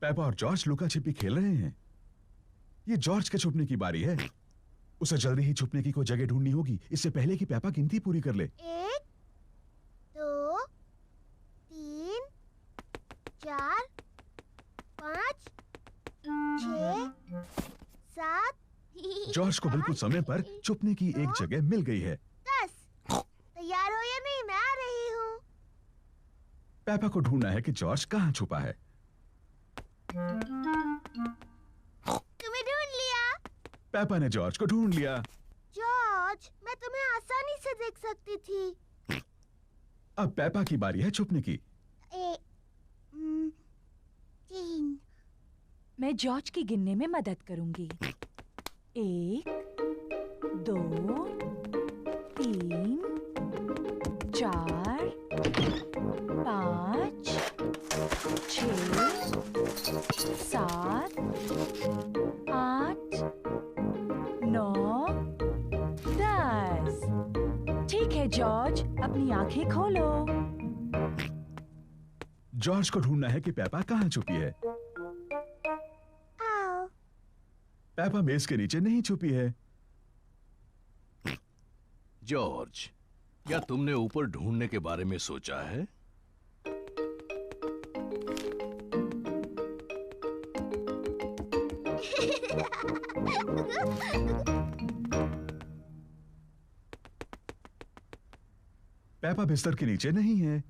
Peppa और George लुका छिपी खेल रहे हैं। ये जॉर्ज के छुपने की बारी है। उसे जल्दी ही छुपने की कोई जगह ढूंढनी होगी, इससे पहले कि पेपा गिनती पूरी कर ले। 1 2 3 4 5 6 7। जॉर्ज को बिल्कुल समय पर छुपने की एक जगह मिल गई है। 10। तैयार हो या नहीं? मैं आ रही हूँ। पेपा को ढूंढना है कि जॉर्ज कहाँ छुपा है। तुम्हें ढूंढ लिया। पेपा ने जॉर्ज को ढूंढ लिया। जॉर्ज, मैं तुम्हें आसानी से देख सकती थी। अब पेपा की बारी है छुपने की। 3। मैं जॉर्ज की गिनने में मदद करूंगी। 1 2 3 4 5 6 7 8 9 10। ठीक है जॉर्ज, अपनी आंखें खोलो। जॉर्ज को ढूंढना है कि पेपा कहाँ छुपी है। आओ। पेपा मेज के नीचे नहीं छुपी है। जॉर्ज, क्या तुमने ऊपर ढूंढने के बारे में सोचा है? पेपा बिस्तर के नीचे नहीं है।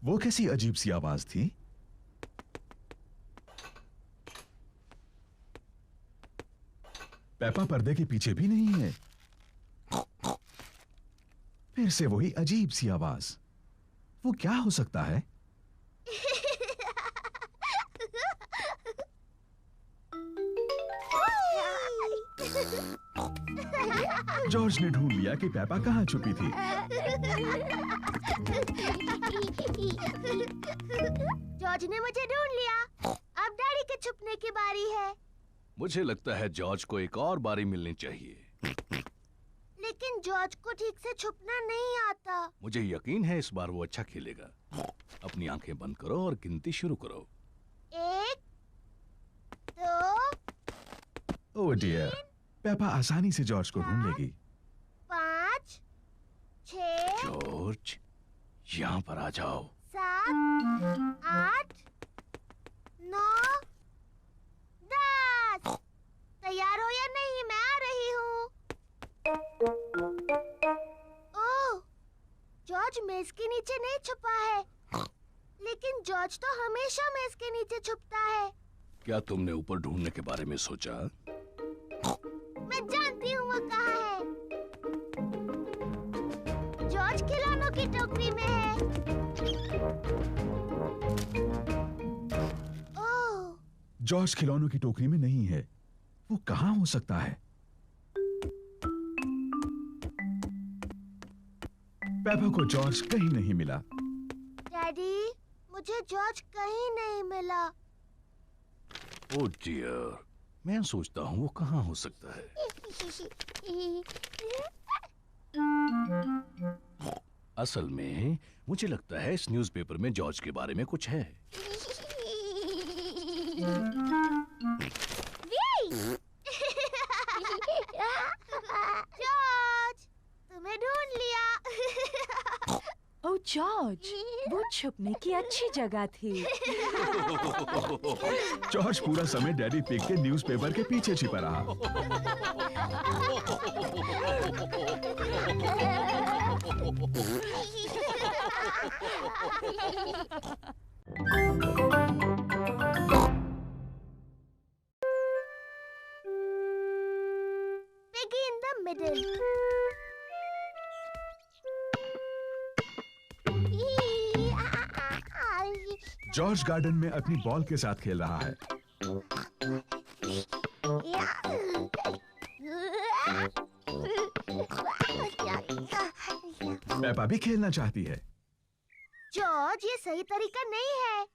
वो कैसी अजीब सी आवाज थी? पेपा पर्दे के पीछे भी नहीं है। फिर से वही अजीब सी आवाज। वो क्या हो सकता है? जॉर्ज ने ढूंढ लिया कि पेपा कहाँ छुपी थी। जॉर्ज ने मुझे ढूंढ लिया। अब डैडी के छुपने की बारी है। मुझे लगता है जॉर्ज को एक और बारी मिलनी चाहिए। लेकिन जॉर्ज को ठीक से छुपना नहीं आता। मुझे यकीन है इस बार वो अच्छा खेलेगा। अपनी आंखें बंद करो और गिनती शुरू करो। 1 2 ओह डियर, पेपा आसानी से जॉर्ज को ढूंढ लेगी। 5 6 जॉर्ज, यहाँ पर आ जाओ। 7 8 9 10। तैयार हो या नहीं? मैं आ रही हूँ। ओह, जॉर्ज मेज के नीचे नहीं छुपा है। लेकिन जॉर्ज तो हमेशा मेज के नीचे छुपता है। क्या तुमने ऊपर ढूंढने के बारे में सोचा? मैं जानती हूँ वो कहाँ है। जॉर्ज खिलौनों की टोकरी में है। ओह, जॉर्ज खिलौनों की टोकरी में नहीं है। वो कहाँ हो सकता है? पेपा को जॉर्ज कहीं नहीं मिला। डैडी, मुझे जॉर्ज कहीं नहीं मिला। ओह डियर, मैं सोचता हूँ वो कहाँ हो सकता है। असल में मुझे लगता है इस न्यूज़पेपर में जॉर्ज के बारे में कुछ है। जॉर्ज, तुम्हें ढूंढ लिया। ओह जॉर्ज, वो छुपने की अच्छी जगह थी। जॉर्ज पूरा समय डैडी पिग के न्यूज़पेपर के पीछे छिपा रहा। Piggy in the middle. George garden में अपनी बॉल के साथ खेल रहा है। पेपा भी खेलना चाहती है। जॉर्ज, ये सही तरीका नहीं है।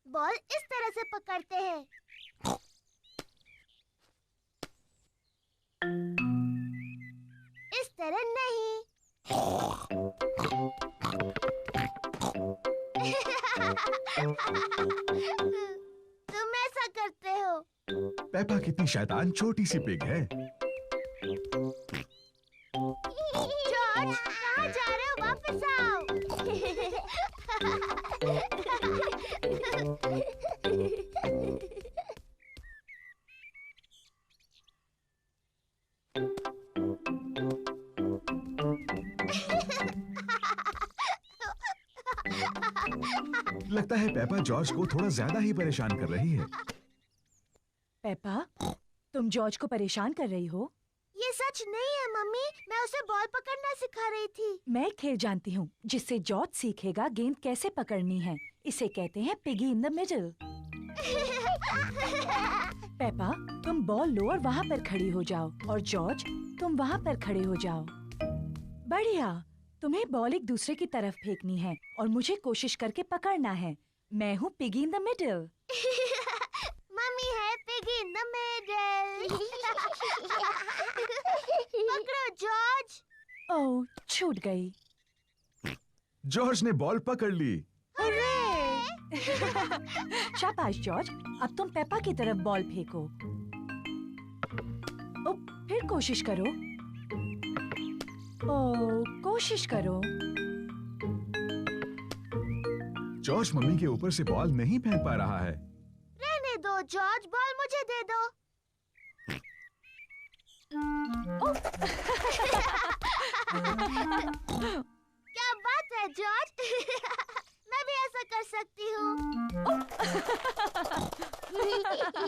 बॉल इस तरह से पकड़ते हैं। तरह नहीं। तुम ऐसा करते हो। पेपा कितनी शैतान छोटी सी पिग है। जॉर्ज, कहाँ जा रहे हो? वापस आओ। लगता है पेपा जॉर्ज को थोड़ा ज्यादा ही परेशान कर रही है। पेपा, तुम जॉर्ज को परेशान कर रही हो? ये सच नहीं है मम्मी, मैं उसे बॉल पकड़ना सिखा रही थी। मैं एक खेल जानती हूँ जिससे जॉर्ज सीखेगा गेंद कैसे पकड़नी है। इसे कहते हैं piggy in the middle. Peppa, तुम बॉल लो और वहाँ पर खड़ी हो जाओ, और जॉर्ज तुम वहाँ पर खड़े हो जाओ। बढ़िया। तुम्हें बॉल एक दूसरे की तरफ फेंकनी है और मुझे कोशिश करके पकड़ना है। मैं हूँ piggy in the middle. Mummy है पिगी इन द मिडल। पकड़ो जॉर्ज। ओह, छूट गई। जॉर्ज ने बॉल पकड़ ली। शाबाश जॉर्ज, अब तुम पेपा की तरफ बॉल फेंको। ओ, फिर कोशिश करो। ओ, कोशिश करो। जॉर्ज मम्मी के ऊपर से बॉल नहीं फेंक पा रहा है। रहने दो जॉर्ज, बॉल मुझे दे दो। क्या बात है जॉर्ज। मैं भी ऐसा कर सकती हूँ।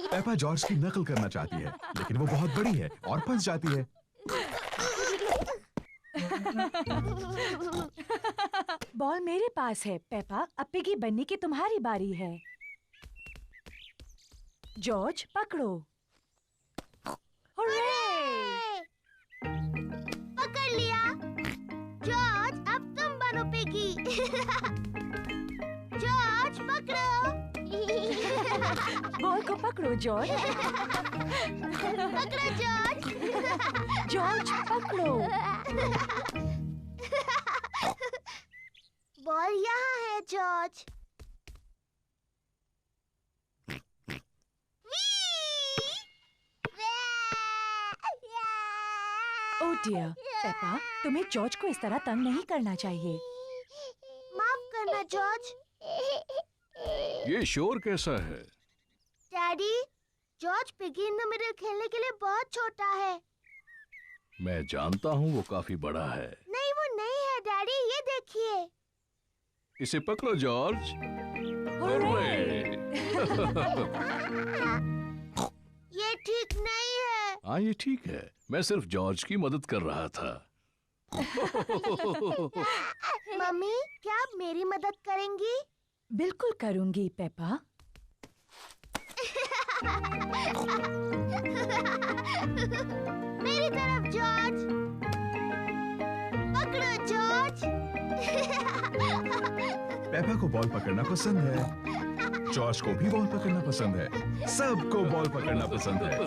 पेपा जॉर्ज की नकल करना चाहती है, लेकिन वो बहुत बड़ी है और फंस जाती है। बॉल मेरे पास है पेपा, अब पिगी बनने की तुम्हारी बारी है। जॉर्ज पकड़ो। हुर्रे! पकड़ लिया। जॉर्ज, अब तुम बनो पिगी। जॉर्ज पकड़ो। बॉल को पकड़ो जॉर्ज। पकड़ो जॉर्ज। जॉर्ज पकड़ो। बॉल यहाँ है जॉर्ज। ओह डियर, पेपा, तुम्हें जॉर्ज को इस तरह तंग नहीं करना चाहिए। माफ करना जॉर्ज। ये शोर कैसा है? Daddy, George piggy in the middle खेलने के लिए बहुत छोटा है। मैं जानता हूँ वो काफी बड़ा है। नहीं, वो नहीं है डैडी, ये देखिए। इसे पकड़ो जॉर्ज। हुर्रे! ये ठीक नहीं है। हाँ, ये ठीक है। मैं सिर्फ जॉर्ज की मदद कर रहा था। मम्मी, क्या आप मेरी मदद करेंगी? बिल्कुल करूंगी पेपा। मेरी तरफ जॉर्ज। पकड़ो जॉर्ज। पेपा को बॉल पकड़ना पसंद है। जॉर्ज को भी बॉल पकड़ना पसंद है। सबको बॉल पकड़ना पसंद है।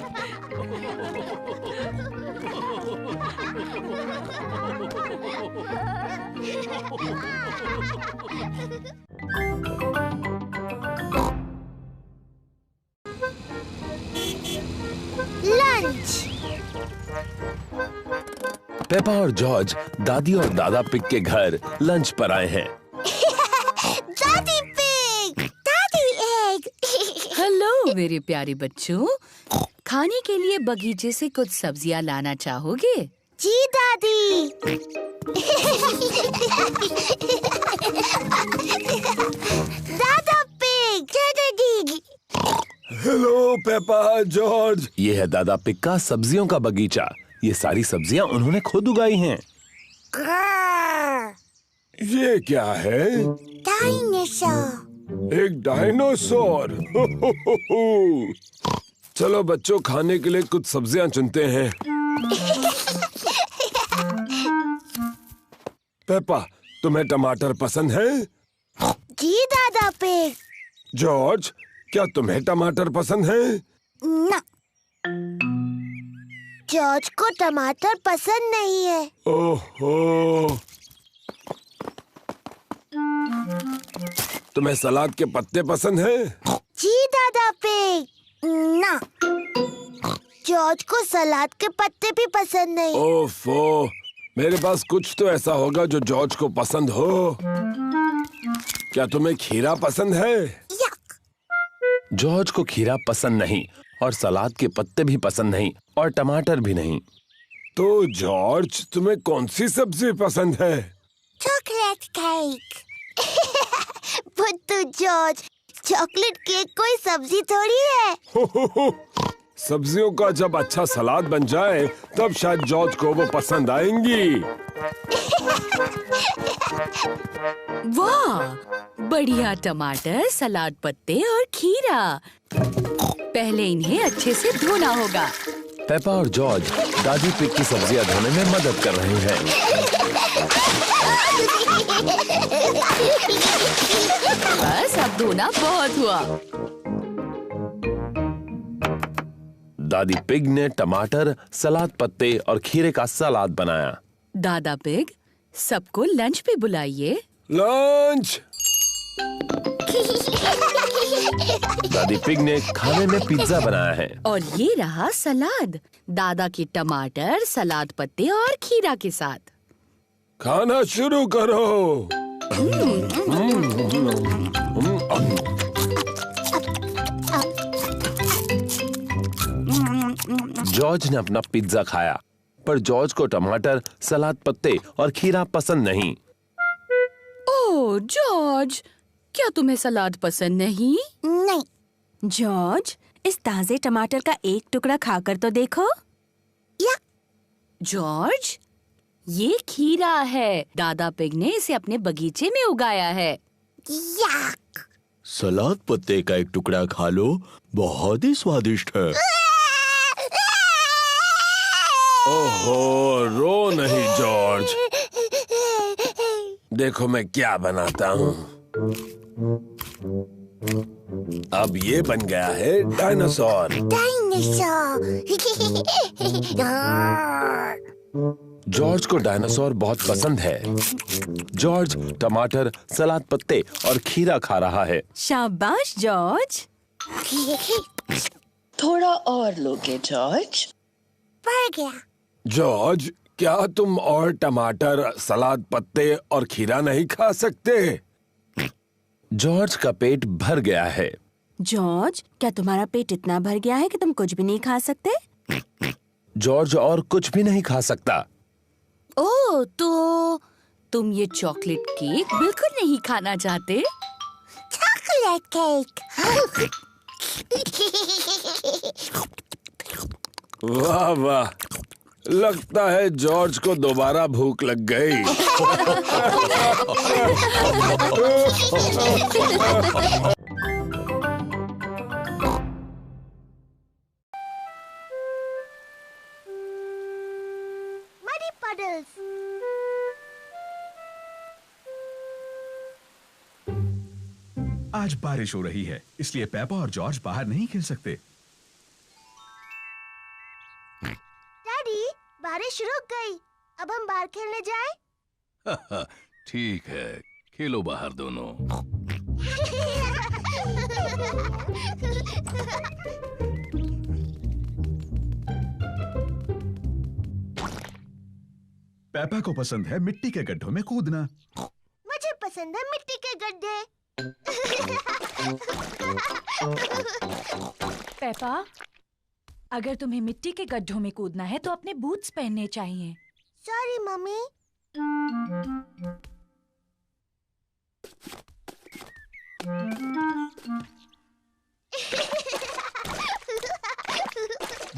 लंच। पेपा और जॉर्ज दादी और दादा पिग के घर लंच पर आए हैं। दादी पिग, दादी एग। हेलो मेरे प्यारे बच्चों, खाने के लिए बगीचे से कुछ सब्जियां लाना चाहोगे? जी दादी। दादा पिग, दादी। Hello Peppa, George. ये है दादा पिग का सब्जियों का बगीचा। ये सारी सब्जियां उन्होंने खुद उगाई हैं। ये क्या है? डायनासोर। एक डायनासोर। चलो बच्चों, खाने के लिए कुछ सब्जियां चुनते हैं। पेपा, तुम्हें टमाटर पसंद है? जी दादा पिग। जॉर्ज, क्या तुम्हें टमाटर पसंद है? ना। जॉर्ज को टमाटर पसंद नहीं है। ओहो, तुम्हें सलाद के पत्ते पसंद हैं? जी दादा पिग। ना, जॉर्ज को सलाद के पत्ते भी पसंद नहीं। ओफो, मेरे पास कुछ तो ऐसा होगा जो जॉर्ज को पसंद हो। क्या तुम्हें खीरा पसंद है? यक। जॉर्ज को खीरा पसंद नहीं और सलाद के पत्ते भी पसंद नहीं और टमाटर भी नहीं। तो जॉर्ज, तुम्हें कौन सी सब्जी पसंद है? Chocolate cake. बुद्धू जॉर्ज, चॉकलेट केक कोई सब्जी थोड़ी है। हो। सब्जियों का जब अच्छा सलाद बन जाए तब शायद जॉर्ज को वो पसंद आएंगी। वाह, बढ़िया टमाटर, सलाद पत्ते और खीरा। पहले इन्हें अच्छे से धोना होगा। पेपा और जॉर्ज दादी पिग की सब्जियां धोने में मदद कर रहे हैं। बस अब धोना बहुत हुआ। दादी पिग ने टमाटर, सलाद पत्ते और खीरे का सलाद बनाया। दादा पिग, सबको लंच पे बुलाइए। लंच। दादी पिग ने खाने में पिज्जा बनाया है। और ये रहा सलाद, दादा की टमाटर, सलाद पत्ते और खीरा के साथ। खाना शुरू करो। जॉर्ज ने अपना पिज्जा खाया, पर जॉर्ज को टमाटर, सलाद पत्ते और खीरा पसंद नहीं। ओह जॉर्ज, क्या तुम्हें सलाद पसंद नहीं? नहीं। जॉर्ज, इस ताजे टमाटर का एक टुकड़ा खाकर तो देखो। यक। जॉर्ज, ये खीरा है। दादा पिग ने इसे अपने बगीचे में उगाया है। यक। सलाद पत्ते का एक टुकड़ा खा लो, बहुत ही स्वादिष्ट है। ओहो, रो नहीं जॉर्ज। देखो मैं क्या बनाता हूँ। अब ये बन गया है डायनासोर। डायनासोर। जॉर्ज को डायनासोर बहुत पसंद है। जॉर्ज टमाटर, सलाद पत्ते और खीरा खा रहा है। शाबाश जॉर्ज। थोड़ा और लोगे जॉर्ज? पड़ गया। जॉर्ज, क्या तुम और टमाटर, सलाद पत्ते और खीरा नहीं खा सकते? जॉर्ज का पेट भर गया है। जॉर्ज, क्या तुम्हारा पेट इतना भर गया है कि तुम कुछ भी नहीं खा सकते? जॉर्ज और कुछ भी नहीं खा सकता। ओह, तो तुम ये चॉकलेट केक बिल्कुल नहीं खाना चाहते? Chocolate cake. वाह वाह, लगता है जॉर्ज को दोबारा भूख लग गई। Muddy puddles. आज बारिश हो रही है, इसलिए पेपा और जॉर्ज बाहर नहीं खेल सकते। डैडी, बारिश रुक गई। अब हम बाहर खेलने जाएं? ठीक है, खेलो बाहर दोनों। पेपा को पसंद है मिट्टी के गड्ढों में कूदना। मुझे पसंद है मिट्टी के गड्ढे। पेपा, अगर तुम्हें मिट्टी के गड्ढों में कूदना है तो अपने बूट्स पहनने चाहिए। Sorry mummy.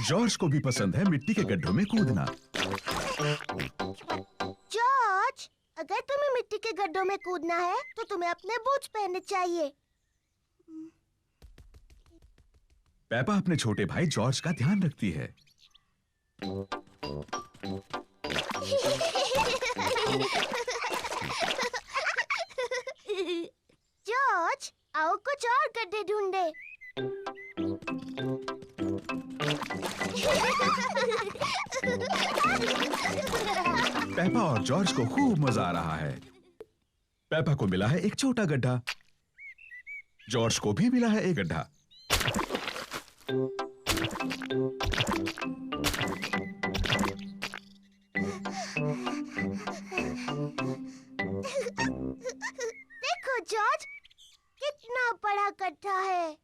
जॉर्ज को भी पसंद है मिट्टी के गड्ढों में कूदना। जॉर्ज, अगर तुम्हें मिट्टी के गड्ढों में कूदना है तो तुम्हें अपने बूट्स पहनने चाहिए। पेपा अपने छोटे भाई जॉर्ज का ध्यान रखती है। जॉर्ज, आओ कुछ और गड्ढे ढूंढे। पेपा और जॉर्ज को खूब मजा आ रहा है। पेपा को मिला है एक छोटा गड्ढा, जॉर्ज को भी मिला है एक गड्ढा। देखो जॉर्ज, कितना बड़ा गड्ढा है।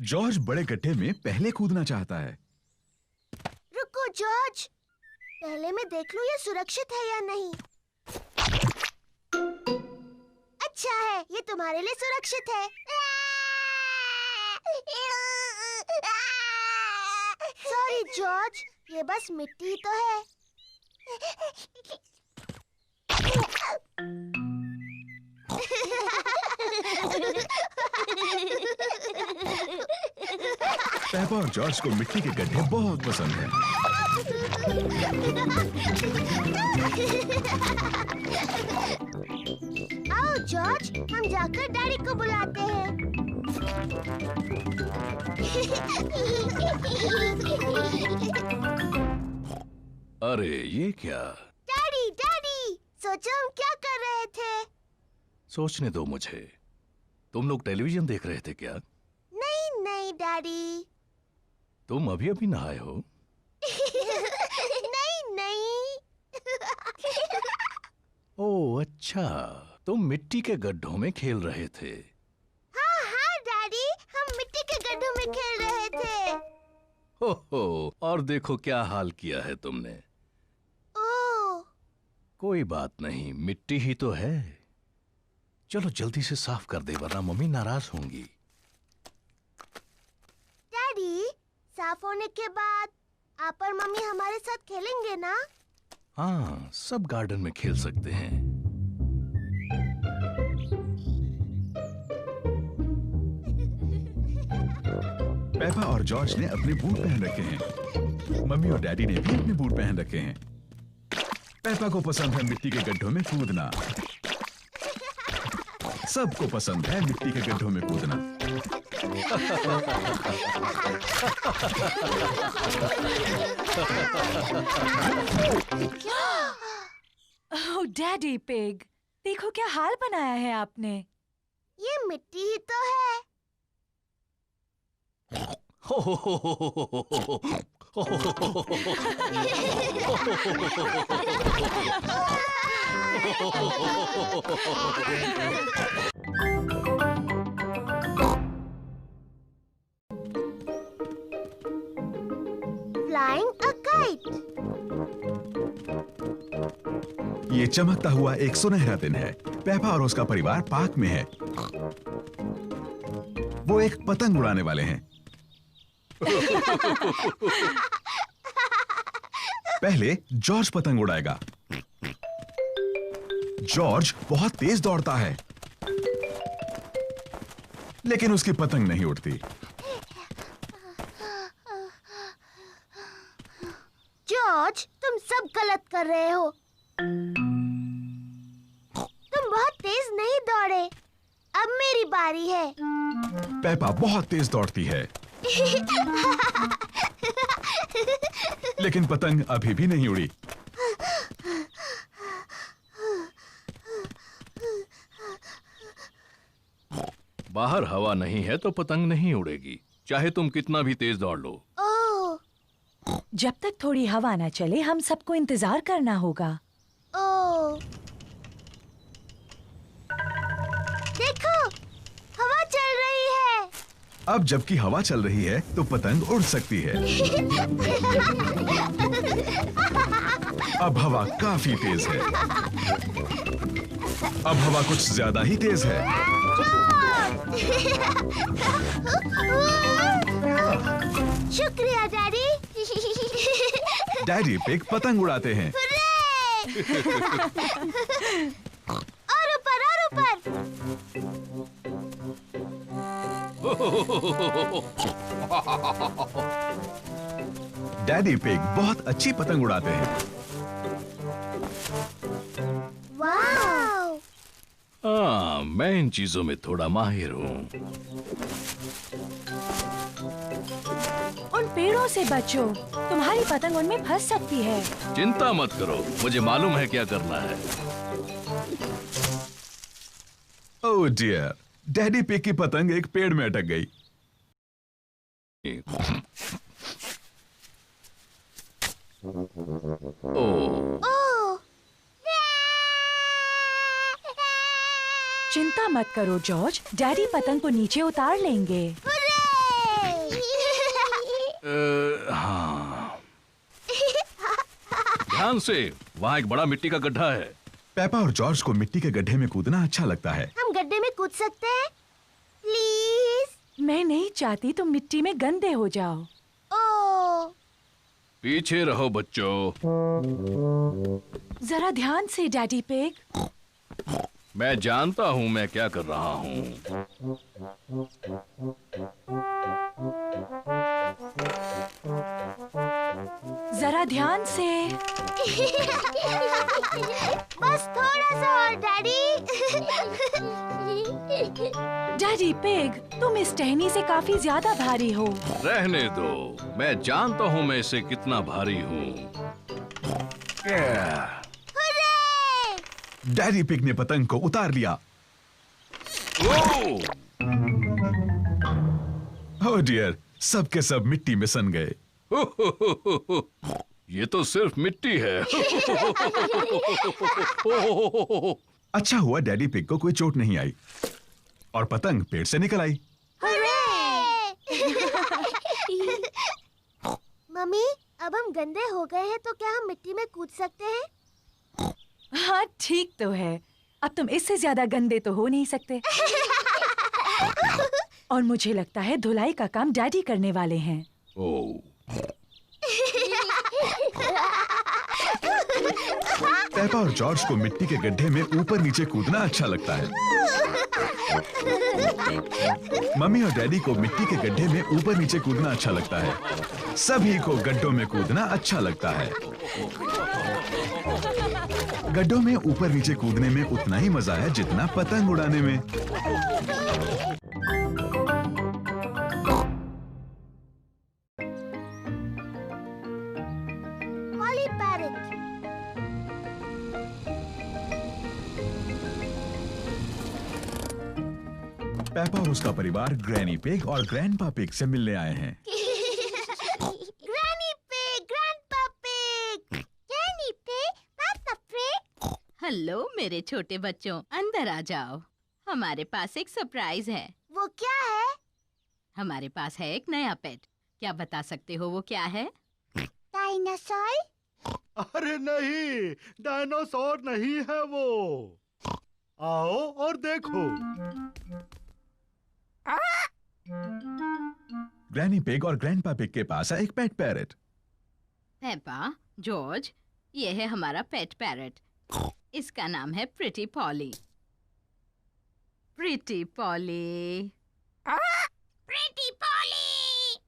जॉर्ज बड़े गड्ढे में पहले कूदना चाहता है। रुको जॉर्ज, पहले मैं देख लूं ये सुरक्षित है या नहीं। अच्छा है, ये तुम्हारे लिए सुरक्षित है। सॉरी जॉर्ज, ये बस मिट्टी तो है। पेपा और जॉर्ज को मिट्टी के गड्ढे बहुत पसंद हैं। आओ जॉर्ज, हम जाकर डैडी को बुलाते हैं। अरे ये क्या? डैडी डैडी, सोचो हम क्या कर रहे थे। सोचने दो मुझे। तुम लोग टेलीविजन देख रहे थे क्या? नहीं नहीं डैडी। तुम अभी अभी नहाए हो? नहीं नहीं। ओह अच्छा, तुम मिट्टी के गड्ढों में खेल रहे थे। हाँ हाँ डैडी, हम मिट्टी के गड्ढों में खेल रहे थे। हो, और देखो क्या हाल किया है तुमने। ओह, कोई बात नहीं, मिट्टी ही तो है। चलो जल्दी से साफ कर दे वरना मम्मी नाराज होंगी। डैडी, साफ होने के बाद आप और मम्मी हमारे साथ खेलेंगे ना? हाँ, सब गार्डन में खेल सकते हैं। पेपा और जॉर्ज ने अपने बूट पहन रखे हैं। मम्मी और डैडी ने भी अपने बूट पहन रखे हैं। पेपा को पसंद है मिट्टी के गड्ढों में कूदना। सबको पसंद है मिट्टी के गड्ढों में कूदना। ओह डैडी पिग, देखो क्या हाल बनाया है आपने। ये मिट्टी ही तो है। Flying a kite. ये चमकता हुआ एक सुनहरा दिन है। पेपा और उसका परिवार पार्क में है। वो एक पतंग उड़ाने वाले हैं। पहले जॉर्ज पतंग उड़ाएगा। जॉर्ज बहुत तेज दौड़ता है, लेकिन उसकी पतंग नहीं उड़ती। जॉर्ज, तुम सब गलत कर रहे हो। तुम बहुत तेज नहीं दौड़े। अब मेरी बारी है। पेपा बहुत तेज दौड़ती है, लेकिन पतंग अभी भी नहीं उड़ी। बाहर हवा नहीं है तो पतंग नहीं उड़ेगी, चाहे तुम कितना भी तेज दौड़ लो। ओह, जब तक थोड़ी हवा ना चले हम सबको इंतजार करना होगा। ओह, देखो, हवा चल रही है। अब जबकि हवा चल रही है तो पतंग उड़ सकती है। अब हवा काफी तेज है। अब हवा कुछ ज्यादा ही तेज है। शुक्रिया डैडी। डैडी पिग पतंग उड़ाते हैं। और ऊपर और ऊपर। डैडी पिग बहुत अच्छी पतंग उड़ाते हैं। वाव! हाँ, मैं इन चीजों में थोड़ा माहिर हूँ। पेड़ों से बचो, तुम्हारी पतंग उनमें फंस सकती है। चिंता मत करो, मुझे मालूम है क्या करना है। ओह डियर, डैडी पिग की पतंग एक पेड़ में अटक गई। ओह, ओह, चिंता मत करो जॉर्ज, डैडी पतंग को नीचे उतार लेंगे। हाँ। ध्यान से, वहाँ एक बड़ा मिट्टी का गड्ढा है। पेपा और जॉर्ज को मिट्टी के गड्ढे में कूदना अच्छा लगता है। हम गड्ढे में कूद सकते हैं? प्लीज। मैं नहीं चाहती तुम मिट्टी में गंदे हो जाओ। ओह, पीछे रहो बच्चों। जरा ध्यान से डैडी पिग। मैं जानता हूँ मैं क्या कर रहा हूँ। जरा ध्यान से। बस थोड़ा सा और डैडी। डैडी पिग, तुम इस टहनी से काफी ज्यादा भारी हो। रहने दो, मैं जानता हूँ मैं इसे कितना भारी हूँ। डैडी पिग ने पतंग को उतार लिया। ओह! ओह डियर, सब के सब मिट्टी में सन गए। ये तो सिर्फ मिट्टी है। अच्छा हुआ डैडी पिग को कोई चोट नहीं आई और पतंग पेड़ से निकल आई। मम्मी, अब हम गंदे हो गए हैं तो क्या हम मिट्टी में कूद सकते हैं? हाँ ठीक तो है, अब तुम इससे ज्यादा गंदे तो हो नहीं सकते। और मुझे लगता है धुलाई का काम डैडी करने वाले हैं। ओह, पेपा और जॉर्ज को मिट्टी के गड्ढे में ऊपर नीचे कूदना अच्छा लगता है। मम्मी और डैडी को मिट्टी के गड्ढे में ऊपर नीचे कूदना अच्छा लगता है। सभी को गड्ढों में कूदना अच्छा लगता है। गड्ढों में ऊपर नीचे कूदने में उतना ही मजा है जितना पतंग उड़ाने में। Poly parrot. पेपा और उसका परिवार ग्रैनी पिग और ग्रैंडपा पिग से मिलने आए हैं। Granny pig, grandpa pig, granny pig, पापा पिग। हेलो मेरे छोटे बच्चों, अंदर आ जाओ। हमारे पास एक सरप्राइज है। वो क्या है? हमारे पास है एक नया पेट। क्या बता सकते हो वो क्या है? डायनासोर? अरे नहीं, डायनासोर नहीं है वो। आओ और देखो। ग्रैनी पिग और ग्रैंडपा पिग के पास है एक पेट पैरेट। पेपा, जॉर्ज, ये है हमारा पेट पैरट। इसका नाम है pretty Polly. Pretty Polly. Pretty Polly.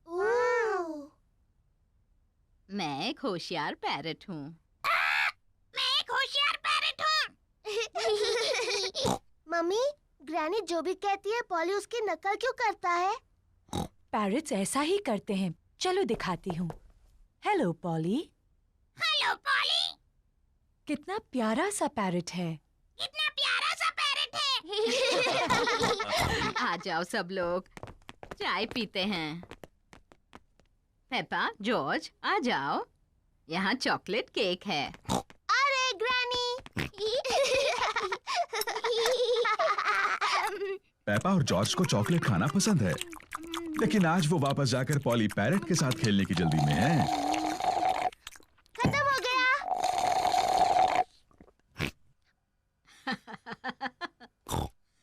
Oh, मैं एक होशियार पैरट हूँ। मैं एक होशियार पैरट हूँ। मम्मी, ग्रैनी जो भी कहती है पॉली उसकी नकल क्यों करता है? पैरट्स ऐसा ही करते हैं। चलो दिखाती हूँ। Hello poly. Hello poly. कितना प्यारा सा पैरट है। कितना प्यारा सा पैरट है। आ जाओ सब लोग, चाय पीते हैं। पेपा, जॉर्ज, आ जाओ। यहाँ चॉकलेट केक है। अरे ग्रैनी। पेपा और जॉर्ज को चॉकलेट खाना पसंद है, लेकिन आज वो वापस जाकर पॉली पैरेट के साथ खेलने की जल्दी में है। खत्म हो गया।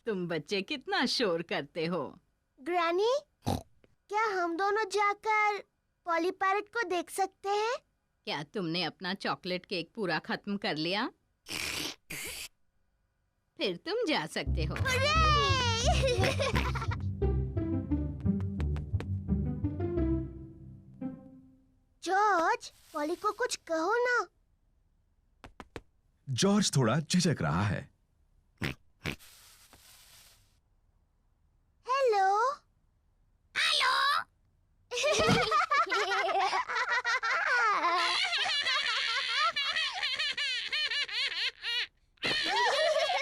तुम बच्चे कितना शोर करते हो। ग्रैनी, क्या हम दोनों जाकर पॉली पैरेट को देख सकते हैं? क्या तुमने अपना चॉकलेट केक पूरा खत्म कर लिया? फिर तुम जा सकते हो। जॉर्ज, पॉली को कुछ कहो ना। जॉर्ज थोड़ा झिझक रहा है। हेलो।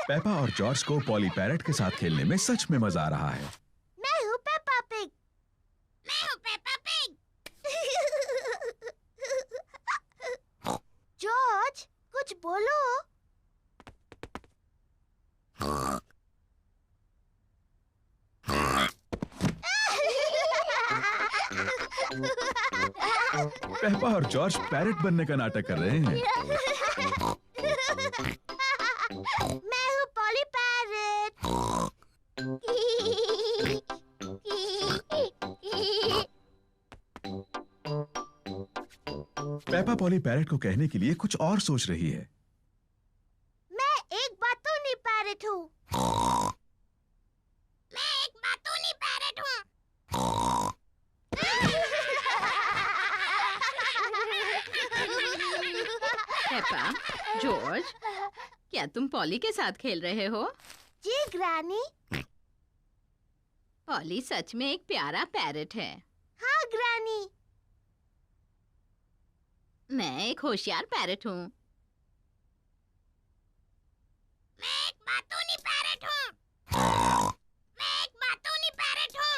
पेपा और जॉर्ज को पॉली पैरेट के साथ खेलने में सच में मजा आ रहा है। मैं हूँ पेपा पिग। मैं हूँ पेपा पिग। जॉर्ज, कुछ बोलो। पेपा और जॉर्ज पैरेट बनने का नाटक कर रहे हैं। मैं हूँ poly parrot. Peppa poly parrot को कहने के लिए कुछ और सोच रही है। मैं एक बातूनी पैरेट हूँ। मैं एक बातूनी पैरेट हूँ। पेपा, जॉर्ज, क्या तुम पॉली के साथ खेल रहे हो? जी ग्रैनी। पॉली सच में एक प्यारा पैरेट है। हाँ ग्रैनी। मैं एक होशियार पैरेट हूँ। मैं एक बातूनी पैरेट हूँ। मैं एक बातूनी पैरेट हूँ।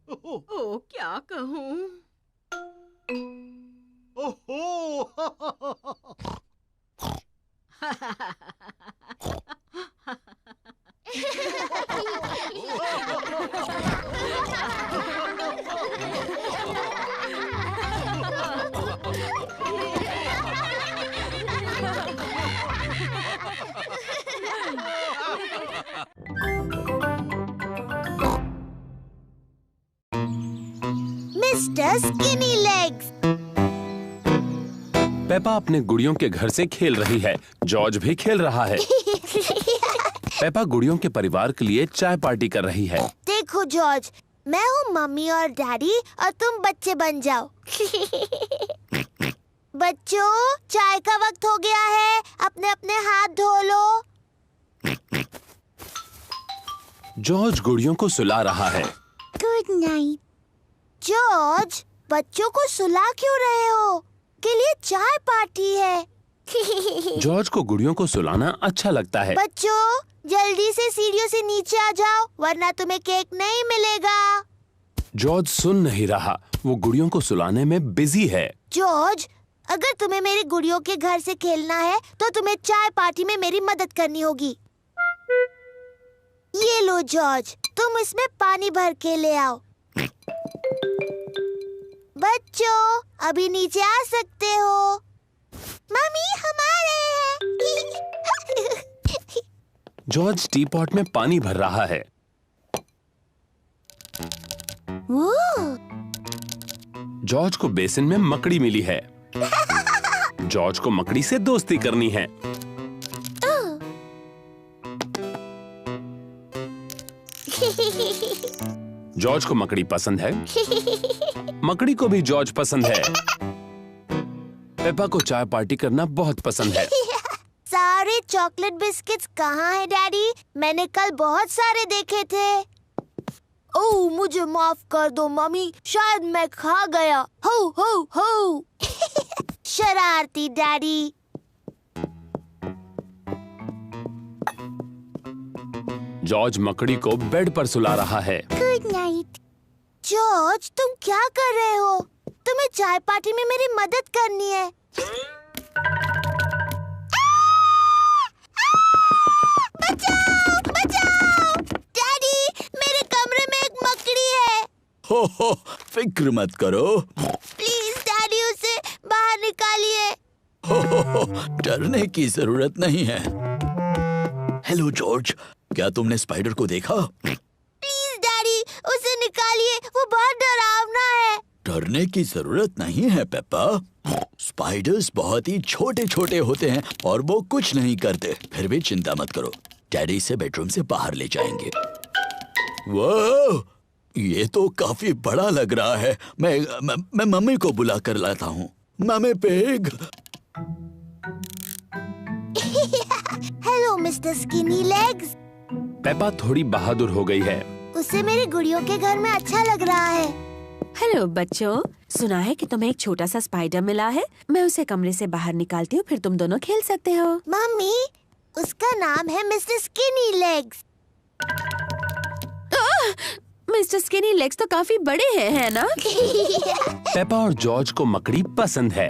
ओ, क्या कहूँ? ओहो मिस्टर स्किनी लेग्स। पेपा अपने गुड़ियों के घर से खेल रही है। जॉर्ज भी खेल रहा है। पेपा गुड़ियों के परिवार के लिए चाय पार्टी कर रही है। देखो जॉर्ज, मैं हूँ मम्मी और डैडी और तुम बच्चे बन जाओ। बच्चों, चाय का वक्त हो गया है, अपने अपने हाथ धो लो। जॉर्ज गुड़ियों को सुला रहा है। Good night. जॉर्ज, बच्चों को सुला क्यों रहे हो? के लिए चाय पार्टी है। जॉर्ज को गुड़ियों को सुलाना अच्छा लगता है। बच्चों, जल्दी से सीढ़ियों से नीचे आ जाओ, वरना तुम्हें केक नहीं मिलेगा। जॉर्ज सुन नहीं रहा, वो गुड़ियों को सुलाने में बिजी है। जॉर्ज, अगर तुम्हें मेरी गुड़ियों के घर से खेलना है तो तुम्हें चाय पार्टी में मेरी मदद करनी होगी। ये लो जॉर्ज, तुम इसमें पानी भर के ले आओ। बच्चों, अभी नीचे आ सकते हो। मम्मी, हम आ रहे हैं। जॉर्ज टी पॉट में पानी भर रहा है। जॉर्ज को बेसिन में मकड़ी मिली है। जॉर्ज को मकड़ी से दोस्ती करनी है। जॉर्ज को मकड़ी पसंद है। मकड़ी को भी जॉर्ज पसंद है। पेपा को चाय पार्टी करना बहुत पसंद है। सारे चॉकलेट बिस्किट्स कहाँ हैं डैडी? मैंने कल बहुत सारे देखे थे। ओह, मुझे माफ कर दो मम्मी, शायद मैं खा गया। हो हो हो। शरारती डैडी। जॉर्ज मकड़ी को बेड पर सुला रहा है। Good night. जॉर्ज, तुम क्या कर रहे हो? तुम्हें चाय पार्टी में मेरी मदद करनी है। बचाओ, बचाओ! डैडी, मेरे कमरे में एक मकड़ी है। हो, फिक्र मत करो। प्लीज डैडी, उसे बाहर निकालिए। हो, डरने की जरूरत नहीं है। हेलो जॉर्ज, क्या तुमने स्पाइडर को देखा? प्लीज डैडी, उसे निकालिए, वो बहुत डरावना है। डरने की जरूरत नहीं है पेप्पा। स्पाइडर्स बहुत ही छोटे छोटे होते हैं और वो कुछ नहीं करते। फिर भी चिंता मत करो, डैडी इसे बेडरूम से बाहर ले जाएंगे। वाह, ये तो काफी बड़ा लग रहा है। मैं मम्मी को बुला कर लाता हूँ। Mummy pig. Hello mister skinny legs. Peppa थोड़ी बहादुर हो गई है। उसे मेरी गुड़ियों के घर में अच्छा लग रहा है। हेलो बच्चों, सुना है कि तुम्हें एक छोटा सा स्पाइडर मिला है। मैं उसे कमरे से बाहर निकालती हूँ, फिर तुम दोनों खेल सकते हो। मम्मी, उसका नाम है mister skinny legs. Mister skinny legs तो काफी बड़े हैं, है ना? पेपा और जॉर्ज को मकड़ी पसंद है।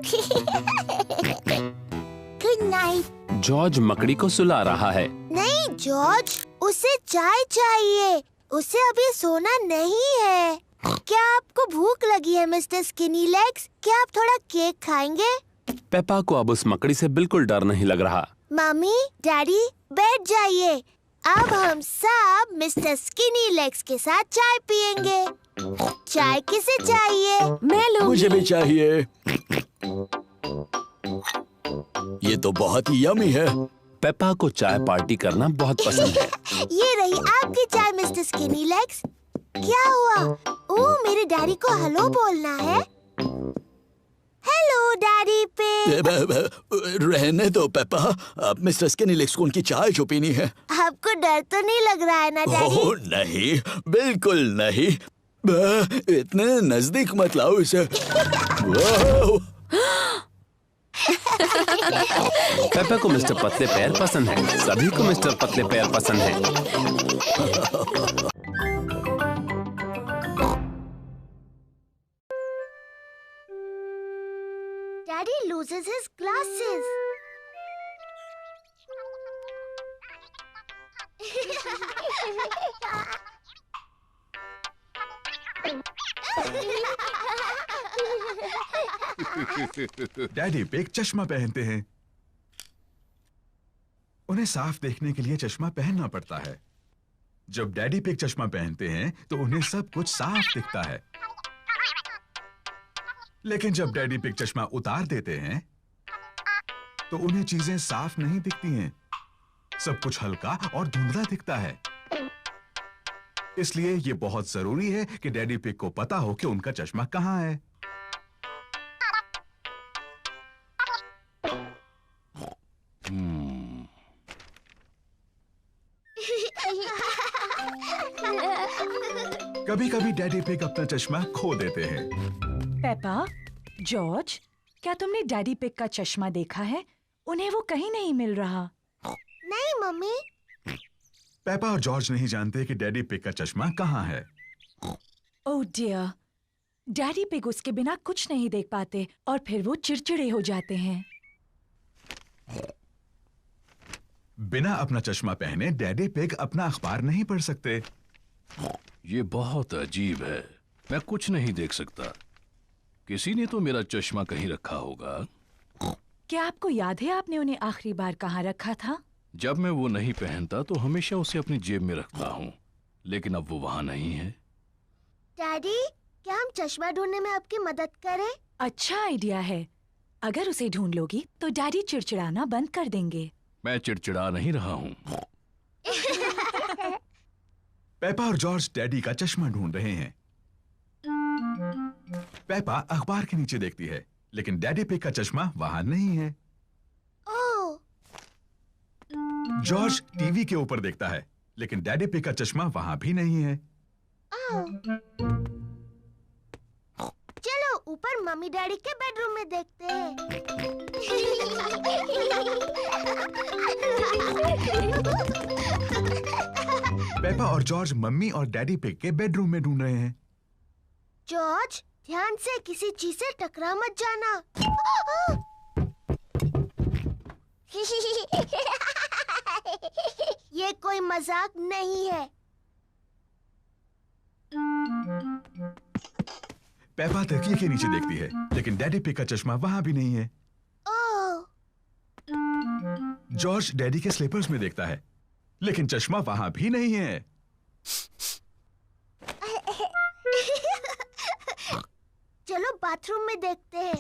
Good night. जॉर्ज मकड़ी को सुला रहा है। नहीं जॉर्ज, उसे चाय चाहिए। उसे अभी सोना नहीं है। क्या आपको भूख लगी है मिस्टर स्किनी लेग्स? क्या आप थोड़ा केक खाएंगे? पेपा को अब उस मकड़ी से बिल्कुल डर नहीं लग रहा। मम्मी, डैडी, बैठ जाइए। अब हम सब मिस्टर स्किनी लेग्स के साथ चाय पियेंगे। चाय किसे चाहिए? मैं लूंगी। मुझे भी चाहिए। ये तो बहुत ही यमी है। पेपा को चाय पार्टी करना बहुत पसंद है। ये रही आपकी चाय मिस्टर स्किनी लेग्स। क्या हुआ? ओह, मेरे डैडी को हेलो बोलना है। हेलो डैडी पे। रहने दो पेपा, अब मिस्टर स्किनी लेग्स को उनकी चाय जो पीनी है। आपको डर तो नहीं लग रहा है ना डैडी? ओह नहीं, बिल्कुल नहीं। इतने नजदीक मत लाओ इसे। पेपा को मिस्टर पतले पैर पसंद है। सभी को मिस्टर पतले पैर पसंद है। Daddy loses his glasses. Daddy pig चश्मा पहनते हैं। उन्हें साफ देखने के लिए चश्मा पहनना पड़ता है। जब डैडी पिग चश्मा पहनते हैं तो उन्हें सब कुछ साफ दिखता है। लेकिन जब डैडी पिग चश्मा उतार देते हैं तो उन्हें चीजें साफ नहीं दिखती हैं। सब कुछ हल्का और धुंधला दिखता है। इसलिए ये बहुत जरूरी है कि डैडी पिग को पता हो कि उनका चश्मा कहाँ है। कभी-कभी डैडी पिग अपना चश्मा खो देते हैं। पेपा, जॉर्ज, क्या तुमने डैडी पिग का चश्मा देखा है? उन्हें वो कहीं नहीं मिल रहा। नहीं मम्मी। पेपा और जॉर्ज नहीं जानते कि डैडी पिग का चश्मा कहाँ है। ओह डियर, डैडी पिग उसके बिना कुछ नहीं देख पाते और फिर वो चिड़चिड़े हो जाते हैं। बिना अपना चश्मा पहने डैडी पिग अपना अखबार नहीं पढ़ सकते। ये बहुत अजीब है। मैं कुछ नहीं देख सकता। किसी ने तो मेरा चश्मा कहीं रखा होगा। क्या आपको याद है आपने उन्हें आखिरी बार कहाँ रखा था? जब मैं वो नहीं पहनता तो हमेशा उसे अपनी जेब में रखता हूँ, लेकिन अब वो वहाँ नहीं है। डैडी, क्या हम चश्मा ढूंढने में आपकी मदद करें? अच्छा आइडिया है। अगर उसे ढूंढ लोगी तो डैडी चिड़चिड़ाना बंद कर देंगे। मैं चिड़चिड़ा नहीं रहा हूँ। पेपा और जॉर्ज डैडी का चश्मा ढूंढ रहे हैं। पेपा अखबार के नीचे देखती है, लेकिन डैडी पिग का चश्मा वहां नहीं है। ओह। जॉर्ज टीवी के ऊपर देखता है, लेकिन डैडी पिग का चश्मा वहां भी नहीं है। चलो ऊपर मम्मी डैडी के बेडरूम में देखते हैं। पेपा और जॉर्ज मम्मी और डैडी पिग के बेडरूम में ढूंढ रहे हैं। जॉर्ज, ध्यान से किसी चीज से टकरा मत जाना। ये कोई मजाक नहीं है। पेपा तकिए के नीचे देखती है, लेकिन डैडी पिग का चश्मा वहां भी नहीं है। जॉर्ज डैडी के स्लीपर्स में देखता है, लेकिन चश्मा वहां भी नहीं है। चलो बाथरूम में देखते हैं।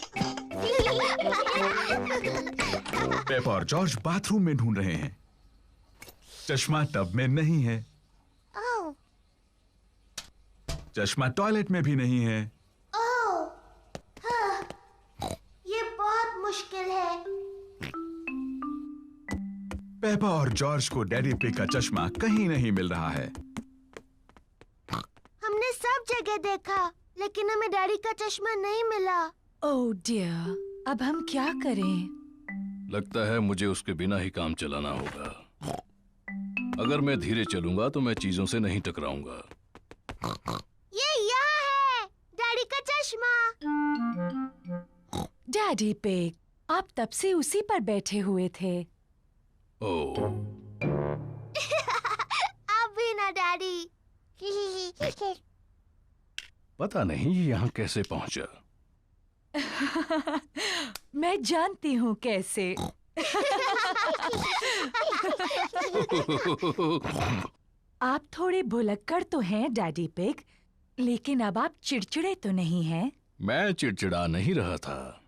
पेपा और जॉर्ज बाथरूम में ढूंढ रहे हैं। चश्मा टब में नहीं है। चश्मा टॉयलेट में भी नहीं है। ये बहुत मुश्किल है। पेपा और जॉर्ज को डैडी पिग का चश्मा कहीं नहीं मिल रहा है। हमने सब जगह देखा, लेकिन हमें डैडी का चश्मा नहीं मिला। ओह डियर, अब हम क्या करें? लगता है मुझे उसके बिना ही काम चलाना होगा। अगर मैं धीरे चलूंगा तो मैं चीजों से नहीं टकराऊंगा। ये यहाँ है, डैडी का चश्मा। डैडी पिग, आप तब से उसी पर बैठे हुए थे। ओह, आप भी ना डैडी। पता नहीं ये यहाँ कैसे पहुंचा। मैं जानती हूँ कैसे। आप थोड़े भुलक्कड़ तो हैं डैडी पिग, लेकिन अब आप चिड़चिड़े तो नहीं हैं? मैं चिड़चिड़ा नहीं रहा था।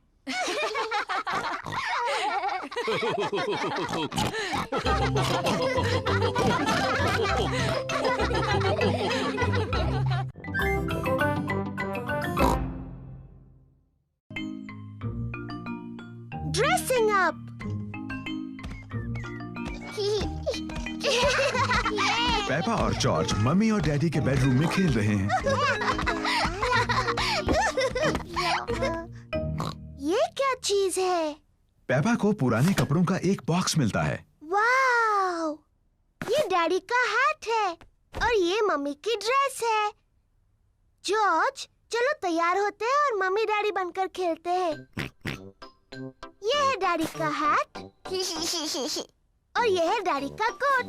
Dressing up. पेपा और जॉर्ज मम्मी और डैडी के बेडरूम में खेल रहे हैं। ये क्या चीज है? पेपा को पुराने कपड़ों का एक बॉक्स मिलता है। वाओ! ये डैडी का हैट है और ये मम्मी की ड्रेस है। जॉर्ज, चलो तैयार होते हैं और मम्मी डैडी बनकर खेलते हैं। ये है डैडी का हैट और ये है डैडी का कोट।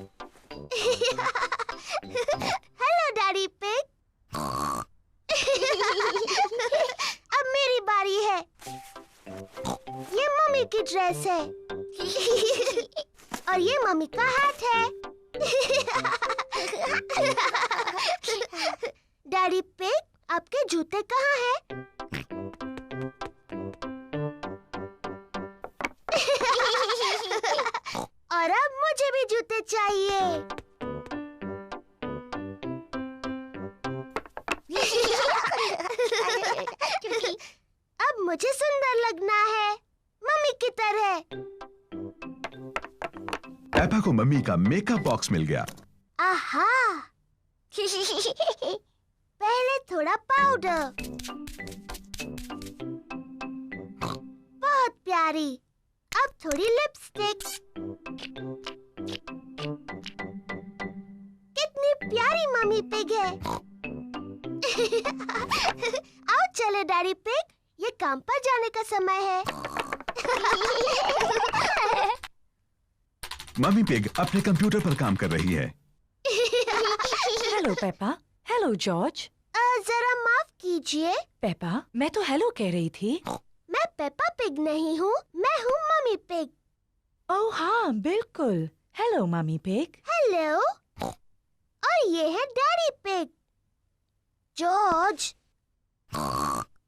Hello daddy pig. अब मेरी बारी है। ये मम्मी की ड्रेस है और ये मम्मी का हैट है। डैडी पिग, आपके जूते कहाँ हैं? और अब मुझे भी जूते चाहिए। अब मुझे सुंदर लगना है, मम्मी की तरह। पेपा को मम्मी का मेकअप बॉक्स मिल गया। आहा! पहले थोड़ा पाउडर। बहुत प्यारी। अब थोड़ी लिपस्टिक। कितनी प्यारी मम्मी पिग है। आओ चले डैडी पिग, ये काम पर जाने का समय है। मम्मी पिग अपने कंप्यूटर पर काम कर रही है। Hello Peppa. Hello George. जरा माफ कीजिए। पेपा, मैं तो हेलो कह रही थी। मैं पेपा पिग नहीं हूँ, मैं हूँ मम्मी पिग। ओह हाँ, बिल्कुल। Hello mummy pig. हेलो। और ये है डैडी पिग। जॉर्ज।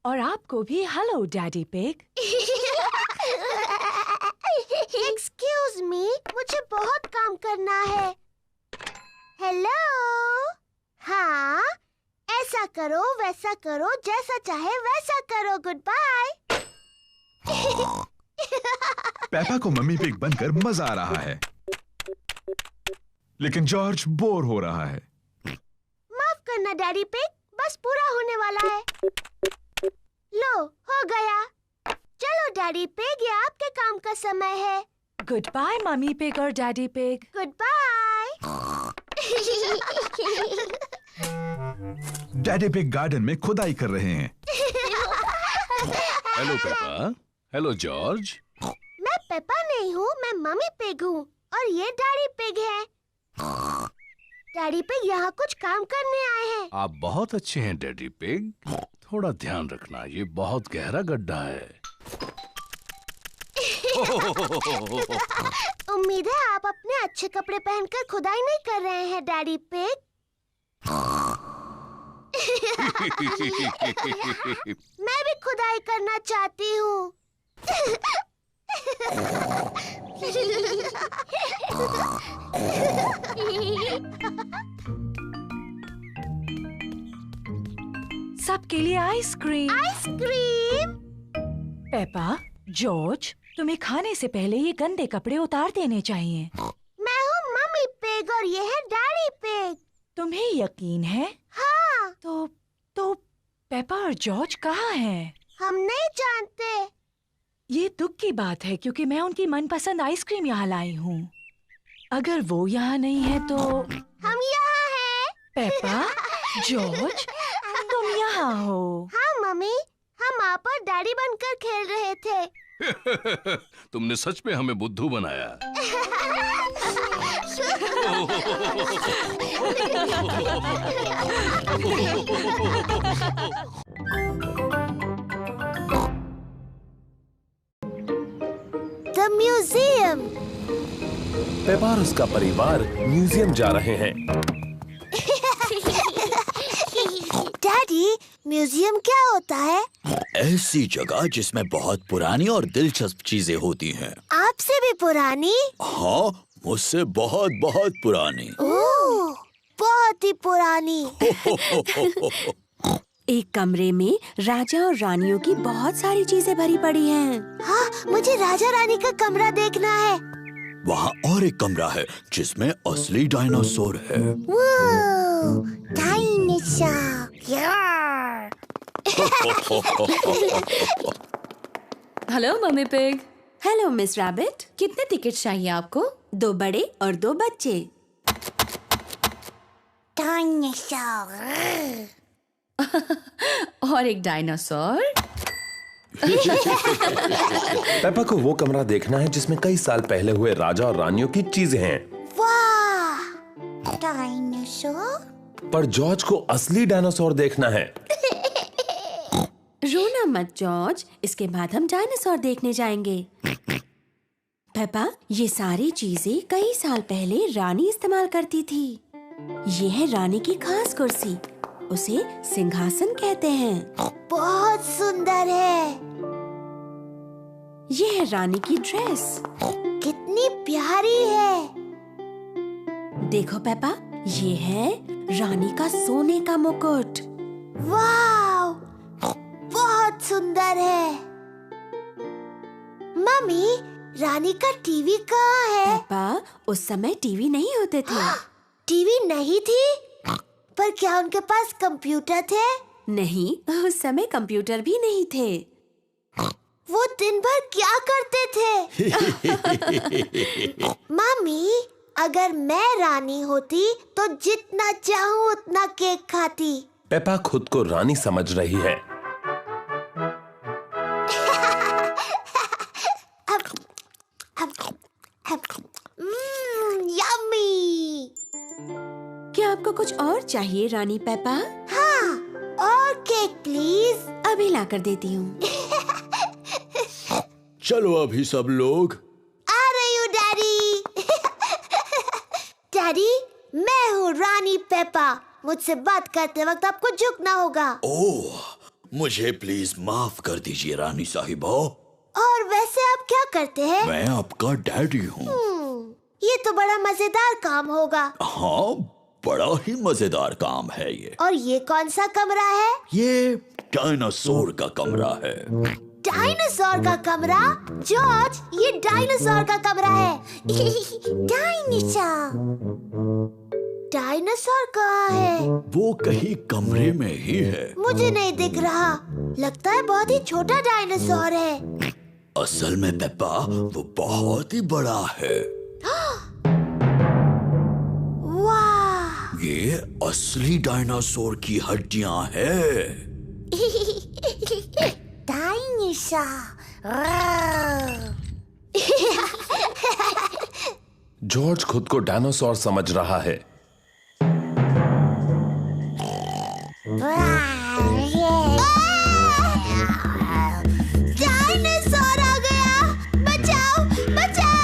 और आपको भी hello daddy pig. Excuse me, मुझे बहुत काम करना है। हेलो। हाँ, ऐसा करो, वैसा करो, जैसा चाहे वैसा करो। Goodbye. पेपा को मम्मी पिग बनकर मजा आ रहा है, लेकिन जॉर्ज बोर हो रहा है। माफ करना डैडी पिग, बस पूरा होने वाला है। लो, हो गया। चलो डैडी पिग, ये आपके काम का समय है। गुड बाय मम्मी पिग और daddy pig. Goodbye. Daddy pig garden में खुदाई कर रहे हैं। Hello Peppa. Hello George. मैं पेपा नहीं हूँ, मैं मम्मी पिग हूँ और ये डैडी पिग है। डैडी पिग यहाँ कुछ काम करने आए हैं। आप बहुत अच्छे हैं डैडी पिग। थोड़ा ध्यान रखना, ये बहुत गहरा गड्ढा है। उम्मीद है आप अपने अच्छे कपड़े पहनकर खुदाई नहीं कर रहे हैं डैडी पिग। मैं भी खुदाई करना चाहती हूँ। सबके लिए आइसक्रीम। आइसक्रीम। पेपा, जॉर्ज, तुम्हें खाने से पहले ये गंदे कपड़े उतार देने चाहिए। मैं हूँ मम्मी पिग और ये है डैडी पिग। तुम्हें यकीन है? हाँ। तो पेपा और जॉर्ज कहाँ हैं? हम नहीं जानते। ये दुख की बात है क्योंकि मैं उनकी मनपसंद आइसक्रीम यहाँ लाई हूँ। अगर वो यहाँ नहीं है तो हम यहाँ हैं। पेपा, जॉर्ज, तुम यहाँ हो। हाँ मम्मी, हम आप और डैडी बनकर खेल रहे थे। तुमने सच में हमें बुद्धू बनाया। The museum. पेपा और उसका परिवार म्यूजियम जा रहे हैं। डैडी, म्यूजियम क्या होता है? ऐसी जगह जिसमें बहुत पुरानी और दिलचस्प चीजें होती हैं। आपसे भी पुरानी? हाँ, मुझसे बहुत बहुत पुरानी। ओह, बहुत ही पुरानी। एक कमरे में राजा और रानियों की बहुत सारी चीजें भरी पड़ी हैं। हाँ, मुझे राजा रानी का कमरा देखना है। वहाँ और एक कमरा है जिसमें असली डायनासोर है। Dinosaur. Hello mummy pig. Hello miss rabbit. कितने टिकट चाहिए आपको? 2 बड़े और 2 बच्चे। डायनासोर। और एक डायनासोर। पेपा को वो कमरा देखना है जिसमें कई साल पहले हुए राजा और रानियों की चीजें हैं। वाह, डायनासोर। पर जॉर्ज को असली डायनासोर देखना है। रोना मत जॉर्ज, इसके बाद हम डायनासोर देखने जाएंगे। पेपा, ये सारी चीजें कई साल पहले रानी इस्तेमाल करती थी। ये है रानी की खास कुर्सी, उसे सिंहासन कहते हैं। बहुत सुंदर है। ये है रानी की ड्रेस, कितनी प्यारी है। देखो पेपा, ये है रानी का सोने का मुकुट। वाव, बहुत सुंदर है। मम्मी, रानी का टीवी कहाँ है? पेपा, उस समय टीवी नहीं होते थे। टीवी नहीं थी? पर क्या उनके पास कंप्यूटर थे? नहीं, उस समय कंप्यूटर भी नहीं थे। वो दिन भर क्या करते थे? मम्मी, अगर मैं रानी होती तो जितना चाहूँ उतना केक खाती। पेपा खुद को रानी समझ रही है। यम्मी। क्या आपको कुछ और चाहिए रानी पेपा? हाँ, और केक प्लीज। अभी ला कर देती हूँ। चलो अभी सब लोग। आ रही हूँ डैडी। डैडी, मैं हूँ रानी पेपा। मुझसे बात करते वक्त आपको झुकना होगा। ओह, मुझे प्लीज माफ कर दीजिए रानी साहिबा। और वैसे आप क्या करते हैं? मैं आपका डैडी हूँ। ये तो बड़ा मजेदार काम होगा। हाँ, बड़ा ही मजेदार काम है ये। और ये कौन सा कमरा है? ये डायनासोर का कमरा है। डायनासोर का कमरा? जॉर्ज, ये डायनासोर का कमरा है। डायनासोर। डायनासोर कहाँ है? वो कहीं कमरे में ही है। मुझे नहीं दिख रहा। लगता है बहुत ही छोटा डायनासोर है। असल में पेप्पा, वो बहुत ही बड़ा है। वाह! ये असली डायनासोर की हड्डियां हैं। जॉर्ज खुद को डायनासोर समझ रहा है। डायनासोर आ गया! बचाओ, बचाओ!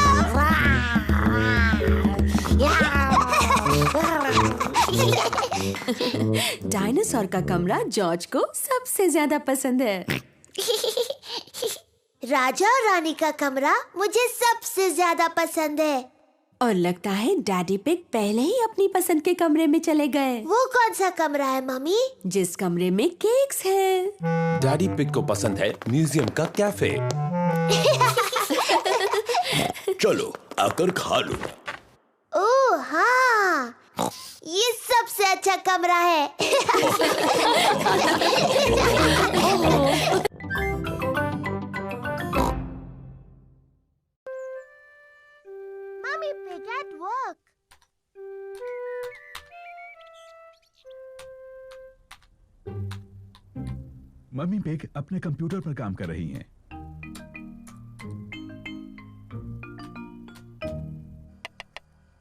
डायनासोर का कमरा जॉर्ज को सबसे ज्यादा पसंद है। राजा और रानी का कमरा मुझे सबसे ज्यादा पसंद है। और लगता है डैडी पिग पहले ही अपनी पसंद के कमरे में चले गए। वो कौन सा कमरा है मम्मी? जिस कमरे में केक्स हैं। डैडी पिग को पसंद है म्यूजियम का कैफे। चलो आकर खा लो। ओह हाँ, ये सबसे अच्छा कमरा है। Mommy Pig at work. Mummy pig अपने कंप्यूटर पर काम कर रही हैं।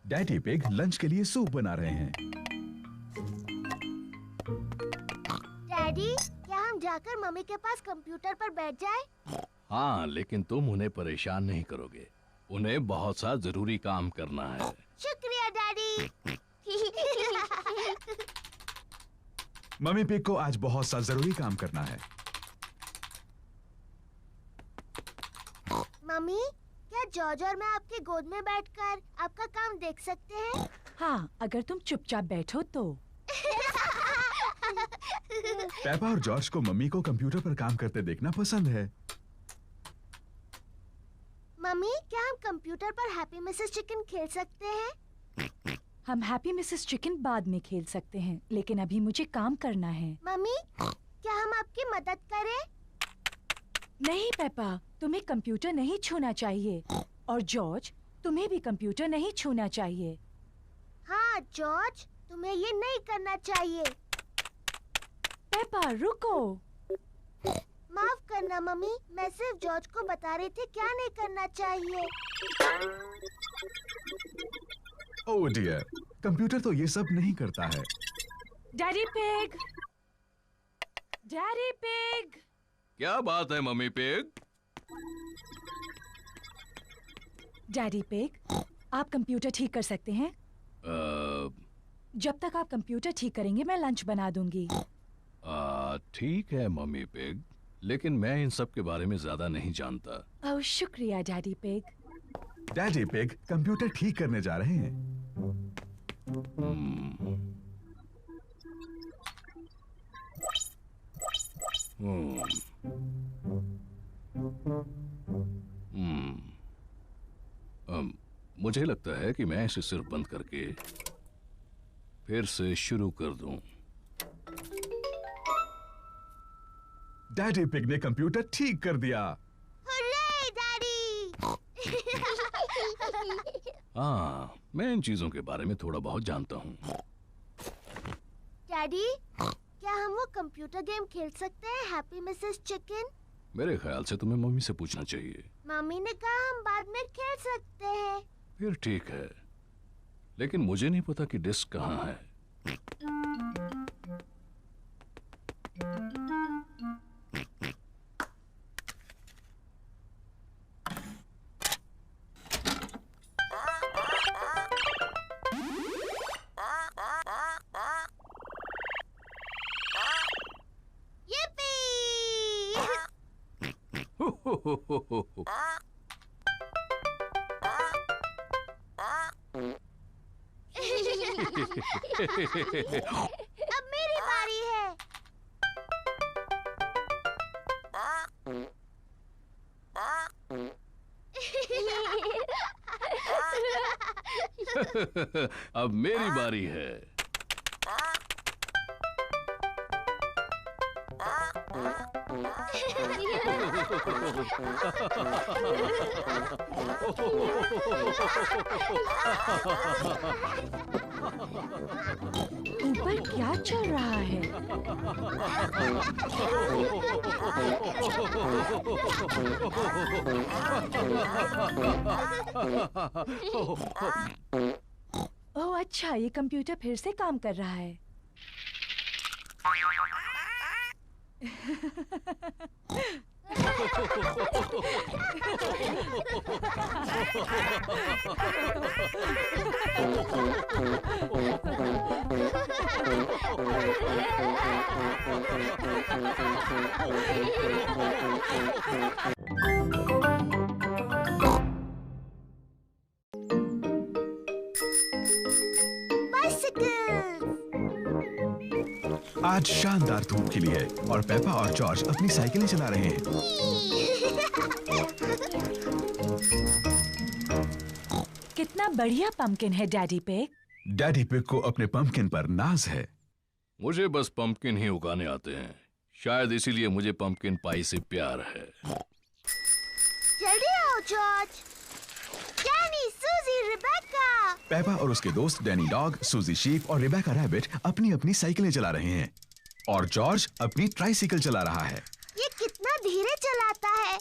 डैडी पिग लंच के लिए सूप बना रहे हैं। डैडी, क्या हम जाकर मम्मी के पास कंप्यूटर पर बैठ जाएं? हाँ, लेकिन तुम उन्हें परेशान नहीं करोगे। उन्हें बहुत सा जरूरी काम करना है। शुक्रिया डैडी। मम्मी पिग को आज बहुत सा जरूरी काम करना है। मम्मी, क्या जॉर्ज और मैं आपकी गोद में बैठकर आपका काम देख सकते हैं? हाँ, अगर तुम चुपचाप बैठो तो। पेपा और जॉर्ज को मम्मी को कंप्यूटर पर काम करते देखना पसंद है। मम्मी, क्या हम कंप्यूटर पर हैप्पी मिसेस चिकन खेल सकते हैं? हम हैप्पी मिसेस चिकन बाद में खेल सकते हैं, लेकिन अभी मुझे काम करना है। मम्मी, क्या हम आपकी मदद करें? नहीं पेपा, तुम्हें कंप्यूटर नहीं छूना चाहिए। और जॉर्ज, तुम्हें भी कंप्यूटर नहीं छूना चाहिए। हाँ जॉर्ज, तुम्हें ये नहीं करना चाहिए। पेपा रुको। माफ करना मम्मी, मैं सिर्फ जॉर्ज को बता रही थी क्या नहीं करना चाहिए। ओह डियर, कंप्यूटर तो ये सब नहीं करता है। Daddy pig, daddy pig. क्या बात है मम्मी पिग? डैडी पिग, आप कंप्यूटर ठीक कर सकते हैं? जब तक आप कंप्यूटर ठीक करेंगे मैं लंच बना दूंगी। ठीक है मम्मी पिग, लेकिन मैं इन सब के बारे में ज्यादा नहीं जानता। ओह शुक्रिया daddy pig. Daddy pig computer ठीक करने जा रहे हैं। मुझे लगता है कि मैं इसे सिर्फ बंद करके फिर से शुरू कर दूं। डैडी पिग ने कंप्यूटर ठीक कर दिया। Hurray daddy! हाँ, मैं इन चीजों के बारे में थोड़ा बहुत जानता हूँ। डैडी, क्या हम वो कंप्यूटर गेम खेल सकते हैं, हैप्पी मिसेस चिकन? मेरे ख्याल से तुम्हें मम्मी से पूछना चाहिए। मम्मी ने कहा हम बाद में खेल सकते हैं। फिर ठीक है, लेकिन मुझे नहीं पता कि डिस्क कहाँ है। अब मेरी बारी है। अब मेरी बारी है। ऊपर क्या चल रहा है? ओह अच्छा, ये कंप्यूटर फिर से काम कर रहा है। आज शानदार धूप खिली है और पेपा और जॉर्ज अपनी साइकिलें चला रहे हैं। कितना बढ़िया पंपकिन है डैडी पिग। डैडी पिग को अपने पंपकिन पर नाज है। मुझे बस पंपकिन ही उगाने आते हैं, शायद इसीलिए मुझे पंपकिन पाई से प्यार है। जल्दी आओ जॉर्ज। डैनी, सूजी, रिबेका। पेपा और उसके दोस्त डैनी डॉग, सूजी शीप और रिबेका रैबिट अपनी अपनी साइकिलें चला रहे हैं और जॉर्ज अपनी ट्राइसाइकिल चला रहा है। ये कितना धीरे चलाता है।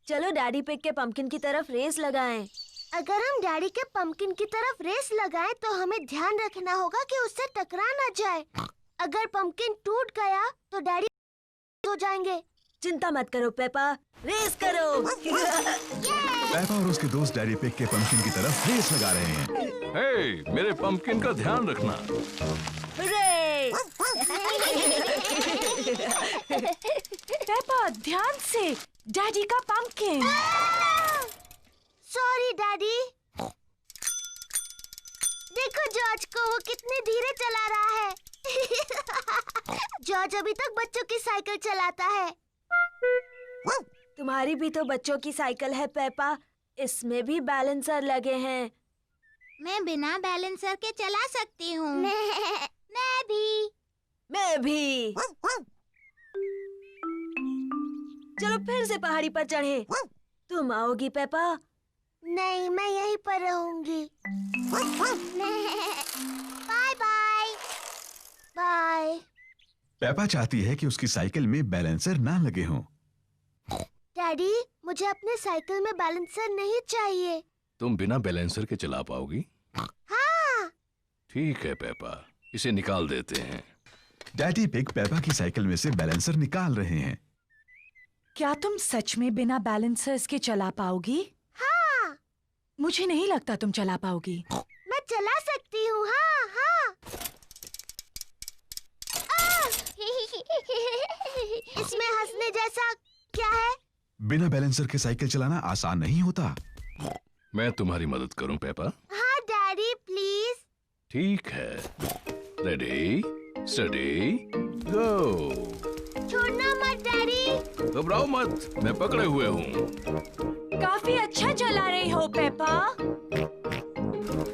चलो डैडी पिग के पंपकिन की तरफ रेस लगाएं। अगर हम डैडी के पंपकिन की तरफ रेस लगाएं तो हमें ध्यान रखना होगा कि उससे टकरा ना जाए। अगर पंपकिन टूट गया तो डैडी हो जाएंगे। चिंता मत करो पेपा, रेस करो। पेपा और उसके दोस्त डैडी पिग के पंपकिन की तरफ रेस लगा रहे हैं। हे, मेरे पंपकिन का ध्यान रखना। पेपा, ध्यान से, डैडी का पंपकिन। Sorry daddy. देखो जॉर्ज को, वो कितने धीरे चला रहा है। जॉर्ज अभी तक बच्चों की साइकिल चलाता है। तुम्हारी भी तो बच्चों की साइकिल है पेपा, इसमें भी बैलेंसर लगे हैं। मैं बिना बैलेंसर के चला सकती हूँ। मैं भी। चलो फिर से पहाड़ी पर चढ़े। तुम आओगी पेपा? नहीं, मैं यहीं पर रहूंगी। Bye bye. बाय। पेपा चाहती है कि उसकी साइकिल में बैलेंसर ना लगे हों। डैडी, मुझे अपने साइकिल में बैलेंसर नहीं चाहिए। तुम बिना बैलेंसर के चला पाओगी? हाँ। ठीक है पेपा, इसे निकाल देते हैं। डैडी पिग पेपा की साइकिल में से बैलेंसर निकाल रहे हैं। क्या तुम सच में बिना बैलेंसर्स के चला पाओगी? हाँ। मुझे नहीं लगता तुम चला पाओगी। मैं चला सकती हूँ। हाँ हाँ। इसमें हंसने जैसा क्या है? बिना बैलेंसर के साइकिल चलाना आसान नहीं होता। मैं तुम्हारी मदद करूं पेपा? हाँ डैडी, प्लीज। ठीक है। रेडी, स्टडी, गो। छोड़ना मत डैडी। घबराओ मत, मैं पकड़े हुए हूँ। काफी अच्छा चला रही हो पेपा।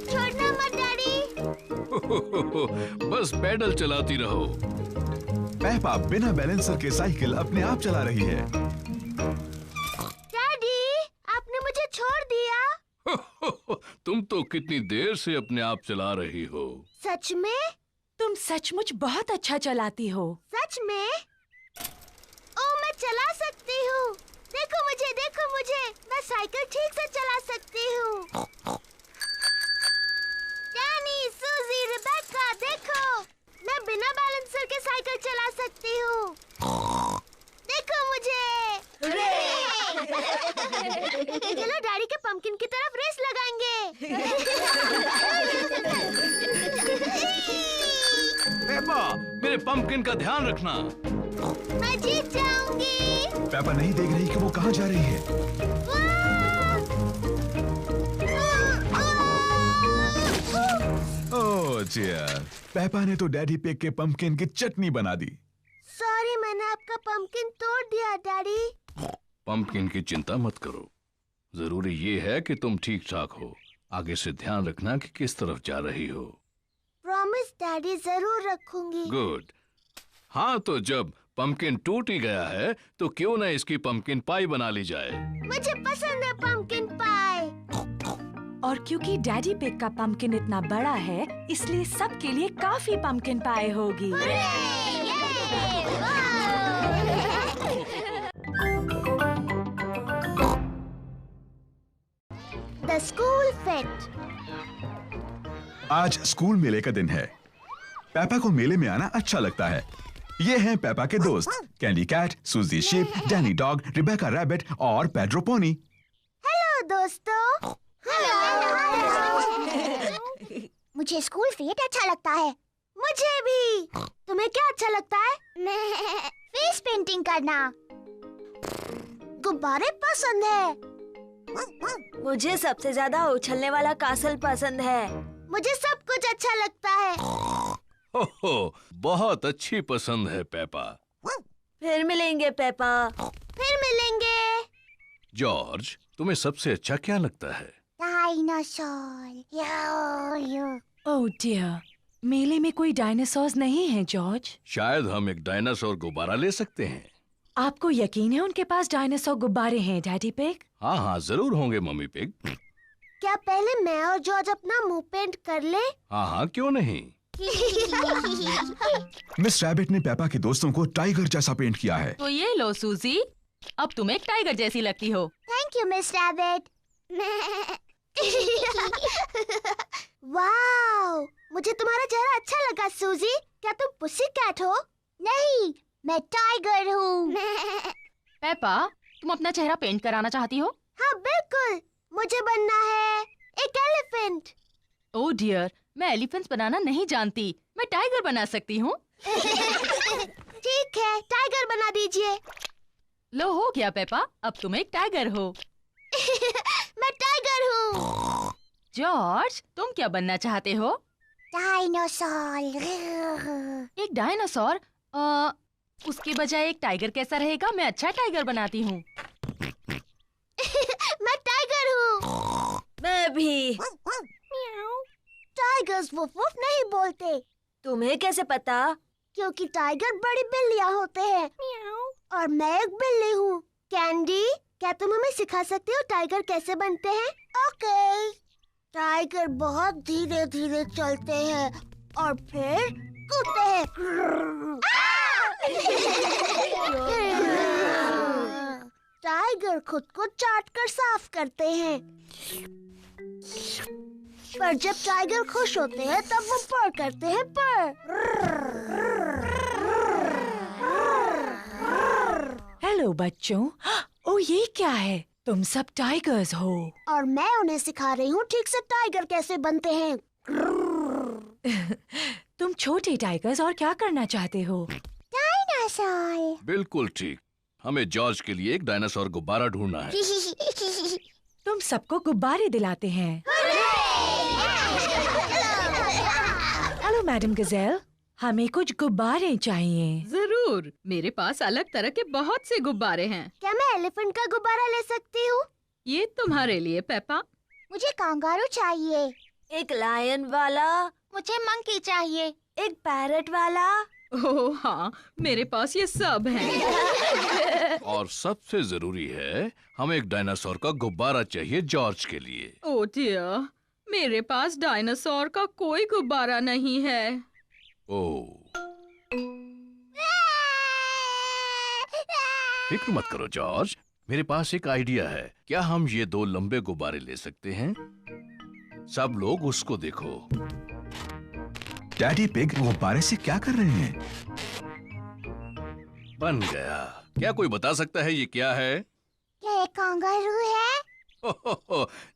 छोड़ना मत डैडी। बस पैडल चलाती रहो। पेपा बिना बैलेंसर के साइकिल अपने आप चला रही है। डैडी, आपने मुझे छोड़ दिया। तुम तो कितनी देर से अपने आप चला रही हो। सच में? तुम सचमुच बहुत अच्छा चलाती हो। सच में? ओ, मैं चला सकती हूँ। देखो मुझे, मैं साइकिल ठीक से चला सकती हूँ। डैनी, सूजी, रिबेका, देखो, मैं बिना बैलेंसर के साइकिल चला सकती हूँ। देखो मुझे। चलो डैडी के पंपकिन की तरफ रेस लगाएंगे। पेपा, मेरे पंपकिन का ध्यान रखना। मैं जीत जाऊंगी। पेपा नहीं देख रही कि वो कहाँ जा रही है। ओह डियर, पेपा ने तो डैडी पिग के पंपकिन की चटनी बना दी। सॉरी, मैंने आपका पंपकिन तोड़ दिया डैडी। पंपकिन की चिंता मत करो, जरूरी ये है कि तुम ठीक ठाक हो। आगे से ध्यान रखना कि किस तरफ जा रही हो। प्रॉमिस डैडी, जरूर रखूंगी। गुड। हाँ, तो जब पंपकिन टूट ही गया है तो क्यों न इसकी पंपकिन पाई बना ली जाए। मुझे पसंद है पंपकिन पाई। और क्योंकि डैडी पिग का पंपकिन इतना बड़ा है, इसलिए सबके लिए काफी पंपकिन पाई होगी। The school fate. आज स्कूल मेले का दिन है। पेपा को मेले में आना अच्छा लगता है। ये हैं पेपा के दोस्त, Candy Cat, Suzy Sheep, Danny Dog, Rebecca Rabbit और पेड्रो पोनी। हेलो दोस्तों। मुझे स्कूल फेट अच्छा लगता है। मुझे भी। तुम्हें क्या अच्छा लगता है? फेस पेंटिंग करना। गुब्बारे पसंद है। मुझे सबसे ज्यादा उछलने वाला कासल पसंद है। मुझे सब कुछ अच्छा लगता है। हो, बहुत अच्छी पसंद है पेपा। फिर मिलेंगे पेपा। फिर मिलेंगे। जॉर्ज, तुम्हें सबसे अच्छा क्या लगता है? कहानी डायनासोर। ओह डियर, मेले में कोई डायनासोर्स नहीं है जॉर्ज। शायद हम एक डायनासोर गुब्बारा ले सकते हैं। आपको यकीन है उनके पास डायनासोर गुब्बारे हैं डैडी पिग? हाँ हाँ जरूर होंगे मम्मी पिग। क्या पहले मैं और जॉर्ज अपना मुंह पेंट कर ले? हाँ हाँ क्यों नहीं। मिस रैबिट ने पेपा के दोस्तों को टाइगर जैसा पेंट किया है। तो ये लो सूजी, अब तुम एक टाइगर जैसी लगती हो। Thank you miss rabbit. Wow, मुझे तुम्हारा चेहरा अच्छा लगा सूजी। क्या तुम पुसी कैट हो? नहीं, मैं टाइगर हूँ। पेपा, तुम अपना चेहरा पेंट कराना चाहती हो? हाँ बिल्कुल, मुझे बनना है एक एलिफेंट। ओह डियर, मैं एलिफेंट्स बनाना नहीं जानती। मैं टाइगर बना सकती हूँ। ठीक है, टाइगर बना दीजिए। लो हो गया पेपा, अब तुम एक टाइगर हो। मैं टाइगर हूँ। जॉर्ज, तुम क्या बनना चाहते हो? डायनासोर। एक डायनासोर? उसके बजाय एक टाइगर कैसा रहेगा? मैं अच्छा टाइगर बनाती हूँ। मैं टाइगर हूँ। मैं भी। टाइगर्स वुफ वुफ नहीं बोलते। तुम्हें कैसे पता? क्योंकि टाइगर बड़ी बिल्लियाँ होते हैं और मैं एक बिल्ली हूँ। कैंडी, क्या तुम हमें सिखा सकते हो टाइगर कैसे बनते हैं? ओके। टाइगर बहुत धीरे धीरे चलते हैं और फिर कूदते हैं। टाइगर खुद को चाट कर साफ करते हैं। पर जब टाइगर खुश होते हैं तब वो पर करते हैं पर। हेलो बच्चों। ओह ये क्या है? तुम सब टाइगर्स हो। और मैं उन्हें सिखा रही हूँ ठीक से टाइगर कैसे बनते हैं। तुम छोटे टाइगर्स और क्या करना चाहते हो? डायनासोर। बिल्कुल ठीक, हमें जॉर्ज के लिए एक डायनासोर गुब्बारा ढूंढना है। तुम सबको गुब्बारे दिलाते हैं। हेलो मैडम गजेल, हमें कुछ गुब्बारे चाहिए। जरूर, मेरे पास अलग तरह के बहुत से गुब्बारे हैं। क्या मैं एलिफेंट का गुब्बारा ले सकती हूँ? ये तुम्हारे लिए पेपा। मुझे कांगारू चाहिए। एक लायन वाला। मुझे मंकी चाहिए। एक पैरट वाला। ओह हाँ, मेरे पास ये सब हैं। और सबसे जरूरी है, हमें एक डायनासोर का गुब्बारा चाहिए जॉर्ज के लिए। ओह डियर, मेरे पास डायनासोर का कोई गुब्बारा नहीं है। ओह, फिक्र मत करो जॉर्ज, मेरे पास एक आइडिया है। क्या हम ये दो लंबे गुब्बारे ले सकते हैं? सब लोग उसको देखो। डैडी पिग गुब्बारे से क्या कर रहे हैं? बन गया। क्या कोई बता सकता है ये क्या है? क्या ये कांगारू है?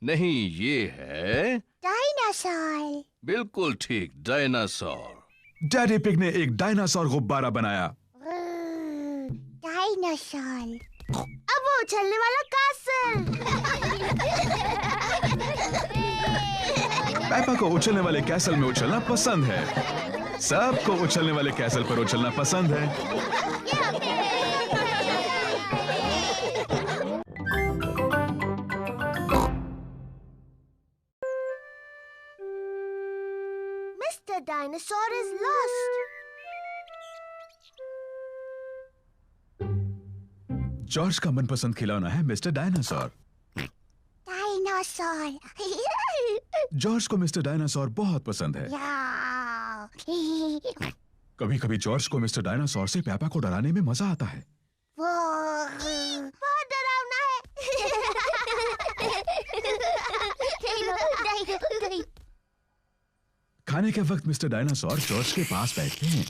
नहीं, ये है डायनासोर। बिल्कुल ठीक, डायनासोर। डैडी पिग ने एक डायनासोर गुब्बारा बनाया। डायनासोर। अब वो उछलने वाला कासल। पेपा को उछलने वाले कैसल में उछलना पसंद है। सबको उछलने वाले कैसल पर उछलना पसंद है। Mr. Dinosaur is lost. George का मनपसंद खिलौना है मिस्टर डायनासोर। डायनासोर। जॉर्ज को मिस्टर डायनासोर बहुत पसंद है। कभी कभी जॉर्ज को मिस्टर डायनासोर से पेपा को डराने में मजा आता है। वो बहुत डरावना है। खाने के वक्त मिस्टर डायनासोर जॉर्ज के पास बैठते हैं।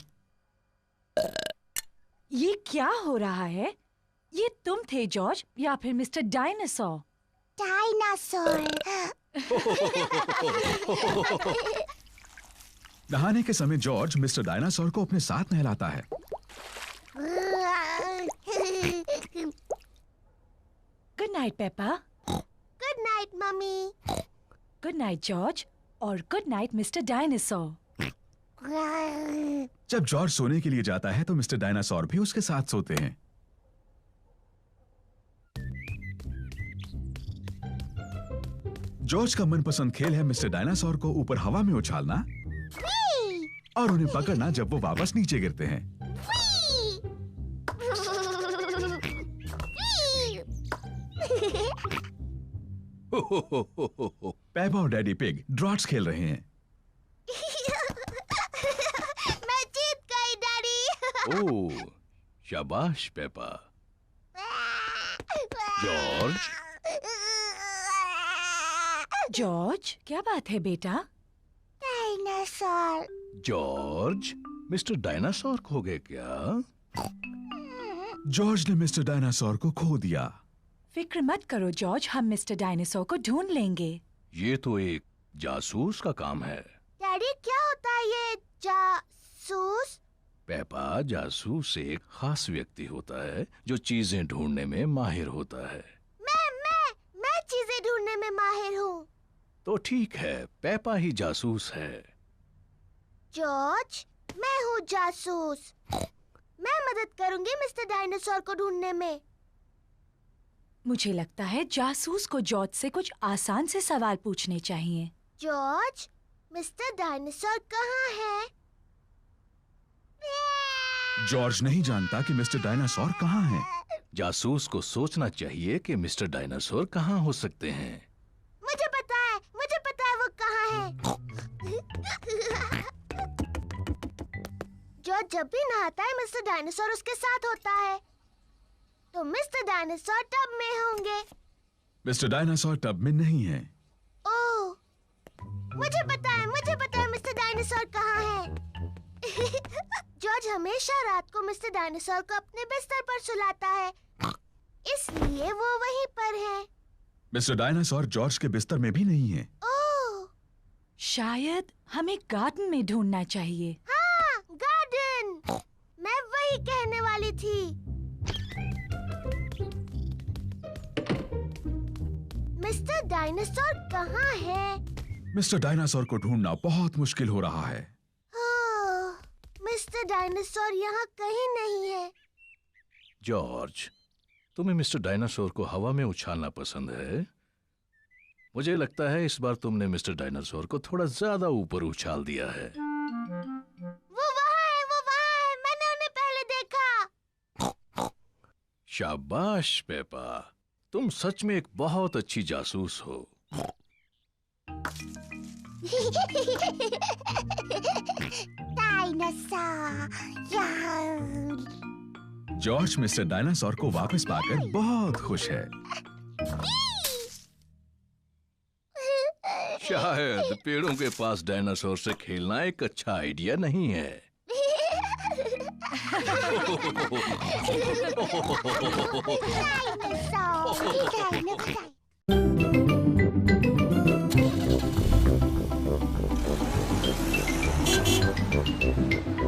ये क्या हो रहा है? ये तुम थे जॉर्ज या फिर मिस्टर डायनासोर? डायनासोर। नहाने के समय जॉर्ज मिस्टर डायनासोर को अपने साथ नहलाता है। Good night Peppa. Good night mummy. Good night George और गुड नाइट मिस्टर डायनासोर। जब जॉर्ज सोने के लिए जाता है तो मिस्टर डायनासोर भी उसके साथ सोते हैं। जॉर्ज का मनपसंद खेल है मिस्टर डायनासोर को ऊपर हवा में उछालना और उन्हें पकड़ना जब वो वापस नीचे गिरते हैं। पेपा और डैडी पिग ड्रॉट्स खेल रहे हैं। मैं जीत गई डैडी। ओह, शाबाश पेपा। जॉर्ज, जॉर्ज, क्या बात है बेटा? डायनासोर। जॉर्ज, मिस्टर डायनासोर खो गए क्या? जॉर्ज ने मिस्टर डायनासोर को खो दिया। फिक्र मत करो जॉर्ज, हम मिस्टर डायनासोर को ढूंढ लेंगे। ये तो एक जासूस का काम है। डैडी क्या होता है ये जासूस? पेपा, जासूस एक खास व्यक्ति होता है जो चीजें ढूंढने में माहिर होता है। मैं चीजें ढूंढने में माहिर हूँ। तो ठीक है, पेपा ही जासूस है। जॉर्ज, मैं हूँ जासूस। मैं मदद करूंगी मिस्टर डायनासोर को ढूंढने में। मुझे लगता है जासूस को जॉर्ज से कुछ आसान से सवाल पूछने चाहिए। जॉर्ज, मिस्टर डायनासोर कहाँ है? जॉर्ज नहीं जानता कि मिस्टर डायनासोर कहाँ है। जासूस को सोचना चाहिए कि मिस्टर डायनासोर कहाँ हो सकते हैं। मुझे पता है वो कहाँ है। जॉर्ज जब भी नहाता है मिस्टर डायनासोर उसके साथ होता है। तो मिस्टर डायनासोर टब में होंगे। मिस्टर डायनासोर टब में नहीं है। ओह, मुझे पता है मिस्टर डायनासोर कहाँ है। जॉर्ज हमेशा रात को मिस्टर डायनासोर को अपने बिस्तर पर सुलाता है, इसलिए वो वहीं पर है। मिस्टर डायनासोर जॉर्ज के बिस्तर में भी नहीं है। ओह, शायद हमें गार्डन में ढूंढना चाहिए। हाँ, गार्डन। मैं वही कहने वाली थी। मिस्टर डायनासोर कहाँ है? मिस्टर डायनासोर को ढूंढना बहुत मुश्किल हो रहा है। मिस्टर डायनासोर यहाँ कहीं नहीं है। जॉर्ज, तुम्हें मिस्टर डायनासोर को हवा में उछालना पसंद है। मुझे लगता है इस बार तुमने मिस्टर डायनासोर को थोड़ा ज्यादा ऊपर उछाल दिया है। वो वहाँ है, मैंने उन्हें पहले देखा। शाबाश पेपा, तुम सच में एक बहुत अच्छी जासूस हो। जॉर्ज मिस्टर डायनासोर को वापस पाकर बहुत खुश है। शायद पेड़ों के पास डायनासोर से खेलना एक अच्छा आइडिया नहीं है। डायनासोर